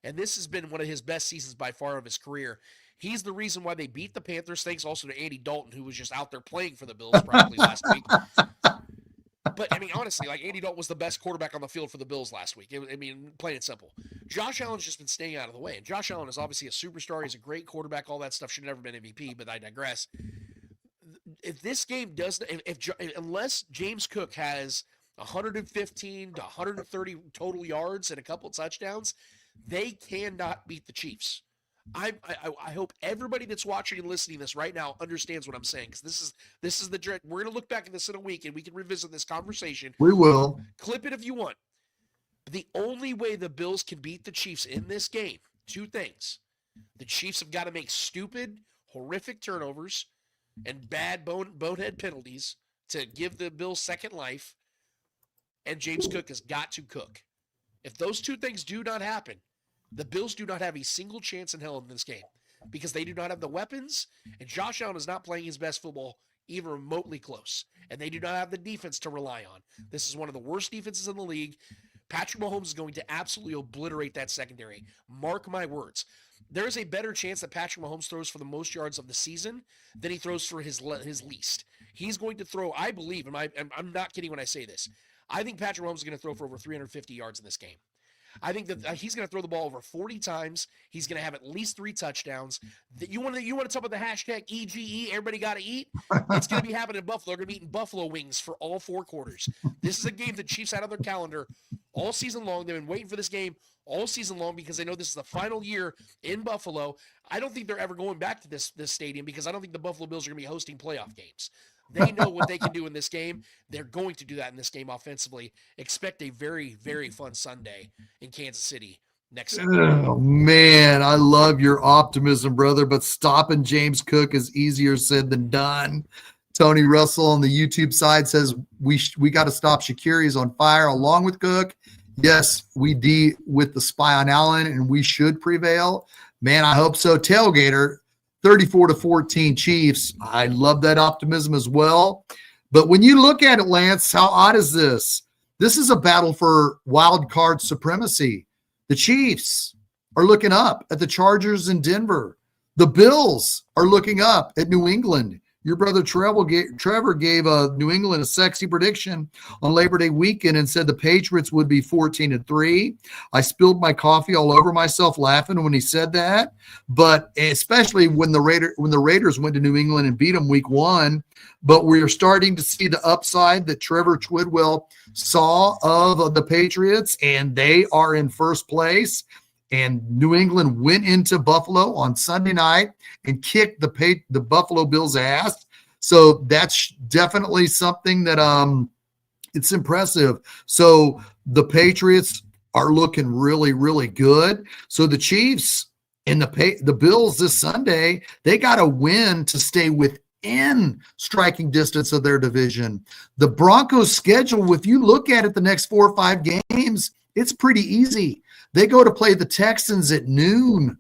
and this has been one of his best seasons by far of his career. He's the reason why they beat the Panthers, thanks also to Andy Dalton, who was just out there playing for the Bills probably last week. But, honestly, Andy Dalton was the best quarterback on the field for the Bills last week. Plain and simple. Josh Allen's just been staying out of the way. And Josh Allen is obviously a superstar. He's a great quarterback. All that stuff should have never been MVP, but I digress. If this game unless James Cook has 115 to 130 total yards and a couple touchdowns, they cannot beat the Chiefs. I hope everybody that's watching and listening to this right now understands what I'm saying, because this is the dread. We're going to look back at this in a week and we can revisit this conversation. We will. Clip it if you want. The only way the Bills can beat the Chiefs in this game, 2 things. The Chiefs have got to make stupid, horrific turnovers and bad bonehead penalties to give the Bills second life, and James Cook has got to cook. If those 2 things do not happen, the Bills do not have a single chance in hell in this game because they do not have the weapons, and Josh Allen is not playing his best football even remotely close, and they do not have the defense to rely on. This is one of the worst defenses in the league. Patrick Mahomes is going to absolutely obliterate that secondary. Mark my words. There is a better chance that Patrick Mahomes throws for the most yards of the season than he throws for his least. He's going to throw, I believe, and I'm not kidding when I say this, I think Patrick Mahomes is going to throw for over 350 yards in this game. I think that he's going to throw the ball over 40 times. He's going to have at least 3 touchdowns. You want to talk about the hashtag EGE, everybody got to eat? It's going to be happening in Buffalo. They're going to be eating buffalo wings for all 4 quarters. This is a game the Chiefs had on their calendar all season long. They've been waiting for this game all season long because they know this is the final year in Buffalo. I don't think they're ever going back to this stadium because I don't think the Buffalo Bills are going to be hosting playoff games. They know what they can do in this game. They're going to do that in this game offensively. Expect a very, very fun Sunday in Kansas City next Sunday. Oh, man, I love your optimism, brother, but stopping James Cook is easier said than done. Tony Russell on the YouTube side says we got to stop Shaqiri is on fire along with Cook. Yes, we D with the spy on Allen, and we should prevail. Man, I hope so. Tailgater, 34-14 Chiefs. I love that optimism as well. But when you look at it, Lance, how odd is this? This is a battle for wild card supremacy. The Chiefs are looking up at the Chargers in Denver. The Bills are looking up at New England. Your brother Trevor gave New England a sexy prediction on Labor Day weekend and said the Patriots would be 14-3. I spilled my coffee all over myself laughing when he said that, but especially when the Raiders went to New England and beat them week 1. But we're starting to see the upside that Trevor Twidwell saw of the Patriots, and they are in first place. And New England went into Buffalo on Sunday night and kicked the Buffalo Bills' ass. So that's definitely something that it's impressive. So the Patriots are looking really, really good. So the Chiefs and the Bills this Sunday, they got to win to stay within striking distance of their division. The Broncos' schedule, if you look at it the next 4 or 5 games, it's pretty easy. They go to play the Texans at noon,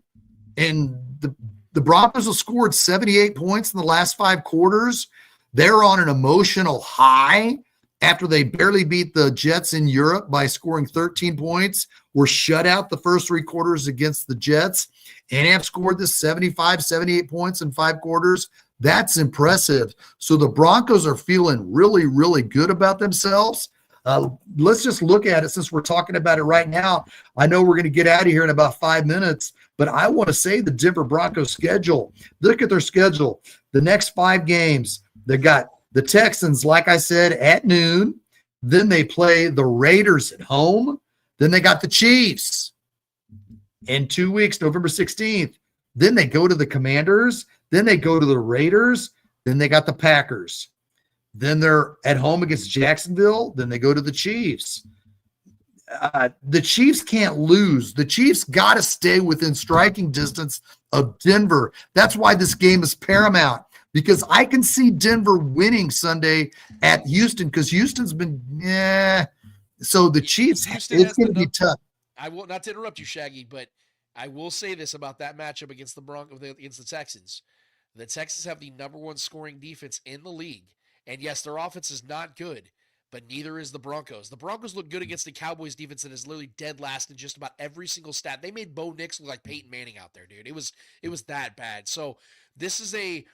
and the Broncos have scored 78 points in the last 5 quarters. They're on an emotional high after they barely beat the Jets in Europe by scoring 13 points, were shut out the first 3 quarters against the Jets, and have scored this 75, 78 points in 5 quarters. That's impressive. So the Broncos are feeling really, really good about themselves. Let's just look at it since we're talking about it right now. I know we're going to get out of here in about 5 minutes, but I want to say the Denver Broncos schedule. Look at their schedule. The next 5 games, they got the Texans, like I said, at noon. Then they play the Raiders at home. Then they got the Chiefs in 2 weeks, November 16th. Then they go to the Commanders. Then they go to the Raiders. Then they got the Packers. Then they're at home against Jacksonville. Then they go to the Chiefs. The Chiefs can't lose. The Chiefs got to stay within striking distance of Denver. That's why this game is paramount, because I can see Denver winning Sunday at Houston, because Houston's been, So the Chiefs, it's going to be tough. I will not to interrupt you, Shaggy, but I will say this about that matchup against the Broncos, against the Texans. The Texans have the number 1 scoring defense in the league. And yes, their offense is not good, but neither is the Broncos. The Broncos look good against the Cowboys defense that is literally dead last in just about every single stat. They made Bo Nix look like Peyton Manning out there, dude. It was that bad. So this is a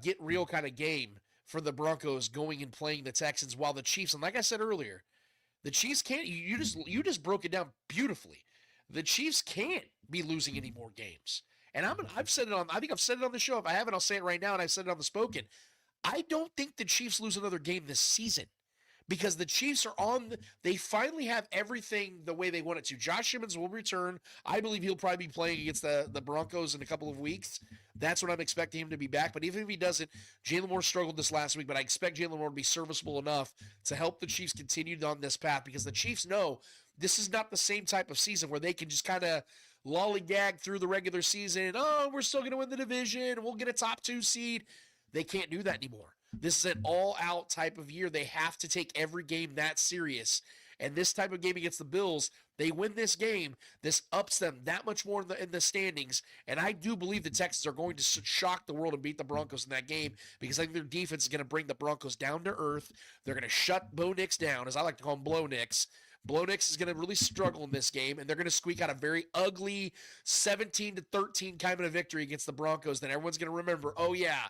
get real kind of game for the Broncos going and playing the Texans, while the Chiefs, and like I said earlier, the Chiefs can't. You just broke it down beautifully. The Chiefs can't be losing any more games. And I've said it on. I think I've said it on the show. If I haven't, I'll say it right now. And I've said it on the Spoken. I don't think the Chiefs lose another game this season, because the Chiefs are they finally have everything the way they want it to. Josh Simmons will return. I believe he'll probably be playing against the Broncos in a couple of weeks. That's when I'm expecting him to be back. But even if he doesn't, Jalen Moore struggled this last week, but I expect Jalen Moore to be serviceable enough to help the Chiefs continue on this path, because the Chiefs know this is not the same type of season where they can just kind of lollygag through the regular season. Oh, we're still going to win the division. We'll get a top 2 seed. They can't do that anymore. This is an all-out type of year. They have to take every game that serious. And this type of game against the Bills, they win this game, this ups them that much more in the standings. And I do believe the Texans are going to shock the world and beat the Broncos in that game, because I think their defense is going to bring the Broncos down to earth. They're going to shut Bo Nix down, as I like to call him Blow Nix. Blow Nix is going to really struggle in this game, and they're going to squeak out a very ugly 17-13 kind of a victory against the Broncos. Then everyone's going to remember, oh, yeah,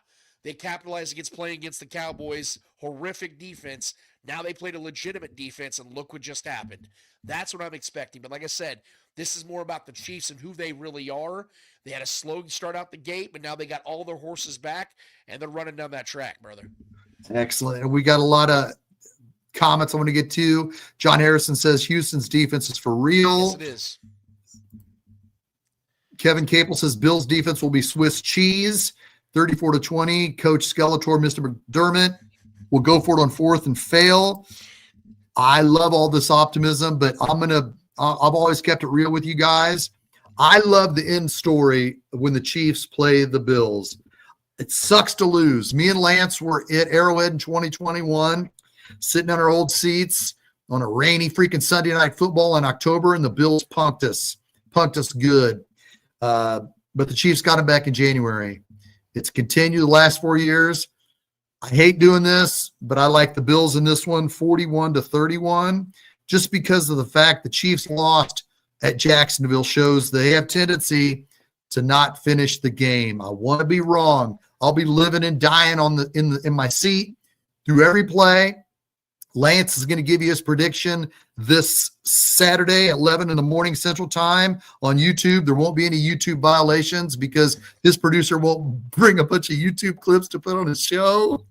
they capitalized against playing against the Cowboys, horrific defense. Now they played a legitimate defense, and look what just happened. That's what I'm expecting. But like I said, this is more about the Chiefs and who they really are. They had a slow start out the gate, but now they got all their horses back, and they're running down that track, brother. Excellent. And we got a lot of comments I want to get to. John Harrison says Houston's defense is for real. Yes, it is. Kevin Capel says Bills defense will be Swiss cheese. 34-20. Coach Skeletor, Mr. McDermott, will go for it on 4th and fail. I love all this optimism, but I've always kept it real with you guys. I love the end story when the Chiefs play the Bills. It sucks to lose. Me and Lance were at Arrowhead in 2021, sitting on our old seats on a rainy freaking Sunday night football in October, and the Bills punked us good. But the Chiefs got them back in January. It's continued the last 4 years. I hate doing this, but I like the Bills in this one, 41-31, just because of the fact the Chiefs lost at Jacksonville shows they have tendency to not finish the game. I want to be wrong. I'll be living and dying in my seat through every play. Lance is going to give you his prediction this Saturday at 11 in the morning Central Time on YouTube. There won't be any YouTube violations because his producer won't bring a bunch of YouTube clips to put on his show.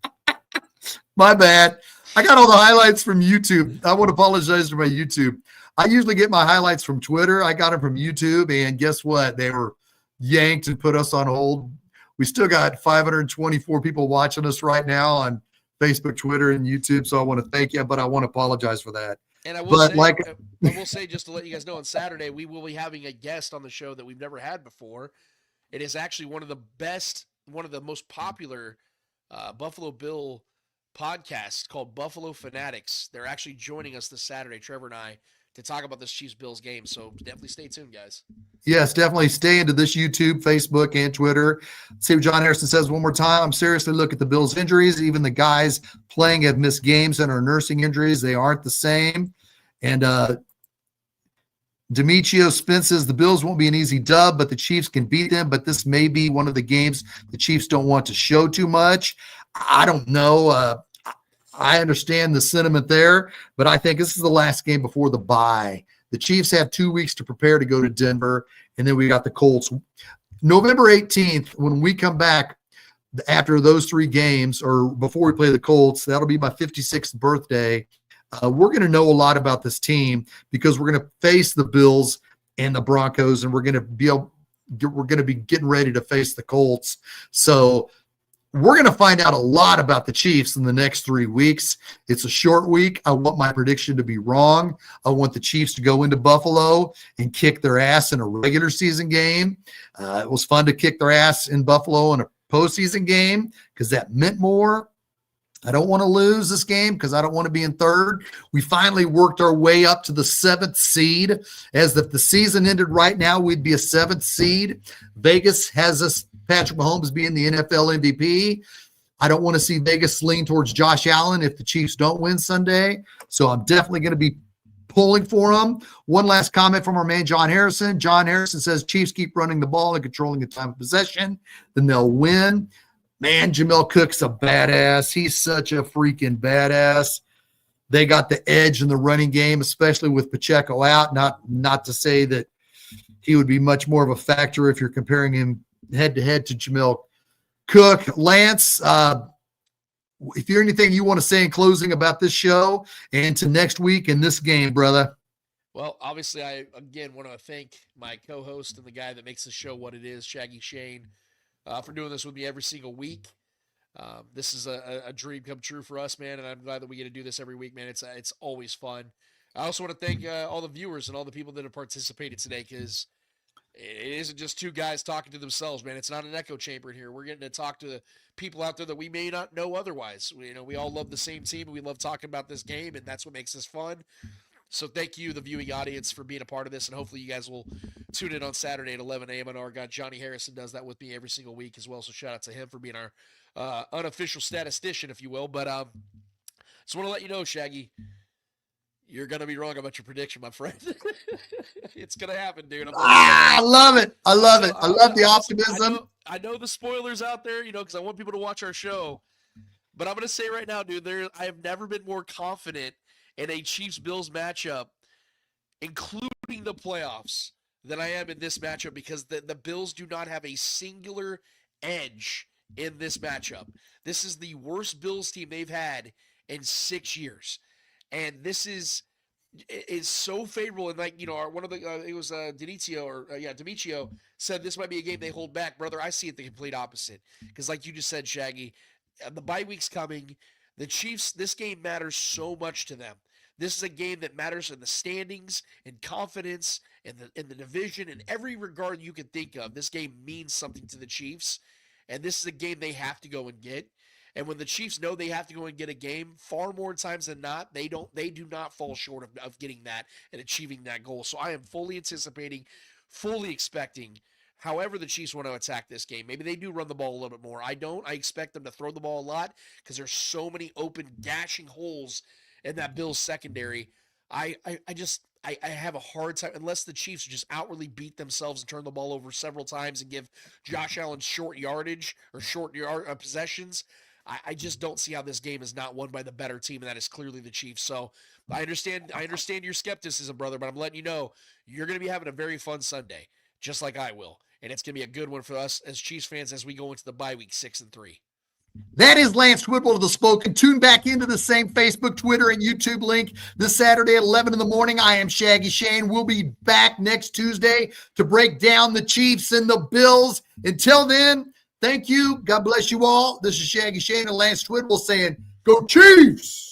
My bad. I got all the highlights from YouTube. I want to apologize to my YouTube. I usually get my highlights from Twitter. I got them from YouTube, and guess what? They were yanked and put us on hold. We still got 524 people watching us right now on Facebook, Twitter, and YouTube. So I want to thank you, but I want to apologize for that. And I will say, just to let you guys know, on Saturday we will be having a guest on the show that we've never had before. It is actually one of the most popular Buffalo Bill podcasts called Buffalo Fanatics. They're actually joining us this Saturday, Trevor and I, to talk about this Chiefs-Bills game. So definitely stay tuned, guys. Yes, definitely stay into this YouTube, Facebook, and Twitter. Let's see what John Harrison says one more time. I'm seriously looking at the Bills' injuries. Even the guys playing have missed games and are nursing injuries. They aren't the same. And Demetrio Spence says the Bills won't be an easy dub, but the Chiefs can beat them. But this may be one of the games the Chiefs don't want to show too much. I don't know. I understand the sentiment there, but I think this is the last game before the bye. The Chiefs have 2 weeks to prepare to go to Denver, and then we got the Colts. November 18th, when we come back after those 3 games or before we play the Colts, that'll be my 56th birthday. We're going to know a lot about this team because we're going to face the Bills and the Broncos, and we're going to be getting ready to face the Colts. So we're going to find out a lot about the Chiefs in the next 3 weeks. It's a short week. I want my prediction to be wrong. I want the Chiefs to go into Buffalo and kick their ass in a regular season game. It was fun to kick their ass in Buffalo in a postseason game because that meant more. I don't want to lose this game because I don't want to be in third. We finally worked our way up to the 7th seed. As if the season ended right now, we'd be a 7th seed. Vegas has us Patrick Mahomes being the NFL MVP. I don't want to see Vegas lean towards Josh Allen if the Chiefs don't win Sunday. So I'm definitely going to be pulling for them. One last comment from our man, John Harrison. John Harrison says Chiefs keep running the ball and controlling the time of possession, then they'll win. Man, Jamel Cook's a badass. He's such a freaking badass. They got the edge in the running game, especially with Pacheco out. Not to say that he would be much more of a factor if you're comparing him head-to-head to Jamel Cook. Lance, if you're anything you want to say in closing about this show and to next week and this game, brother. Well, obviously, I, again, want to thank my co-host and the guy that makes the show what it is, Shaggy Shane, for doing this with me every single week. This is a dream come true for us, man, and I'm glad that we get to do this every week, man. It's always fun. I also want to thank all the viewers and all the people that have participated today because it isn't just 2 guys talking to themselves, man. It's not an echo chamber in here. We're getting to talk to the people out there that we may not know otherwise. We all love the same team, and we love talking about this game, and that's what makes this fun. So thank you, the viewing audience, for being a part of this, and hopefully you guys will tune in on Saturday at 11 a.m. on our guy Johnny Harrison does that with me every single week as well, so shout out to him for being our unofficial statistician, if you will. But just want to let you know, Shaggy, you're going to be wrong about your prediction, my friend. It's going to happen, dude. I love it. I love it. I love the optimism. I know the spoilers out there, because I want people to watch our show. But I'm going to say right now, dude, I have never been more confident in a Chiefs-Bills matchup, including the playoffs, than I am in this matchup because the Bills do not have a singular edge in this matchup. This is the worst Bills team they've had in 6 years. And this is is so favorable. And like, one of the, it was Demetrio said this might be a game they hold back. Brother, I see it the complete opposite. Because like you just said, Shaggy, the bye week's coming. The Chiefs, this game matters so much to them. This is a game that matters in the standings, in confidence, in the division, in every regard you can think of. This game means something to the Chiefs, and this is a game they have to go and get. And when the Chiefs know they have to go and get a game, far more times than not, they do not fall short of getting that and achieving that goal. So I am fully anticipating, fully expecting, however the Chiefs want to attack this game. Maybe they do run the ball a little bit more. I don't. I expect them to throw the ball a lot because there's so many open, gashing holes in that Bills secondary. I have a hard time, unless the Chiefs just outwardly beat themselves and turn the ball over several times and give Josh Allen short yardage or possessions. I just don't see how this game is not won by the better team, and that is clearly the Chiefs. So I understand your skepticism, brother, but I'm letting you know you're going to be having a very fun Sunday, just like I will. And it's going to be a good one for us as Chiefs fans as we go into the bye week 6-3. That is Lance Twidwell of The Spoken. Tune back into the same Facebook, Twitter, and YouTube link this Saturday at 11 in the morning. I am Shaggy Shane. We'll be back next Tuesday to break down the Chiefs and the Bills. Until then, thank you. God bless you all. This is Shaggy Shane and Lance Twidwell saying, Go Chiefs!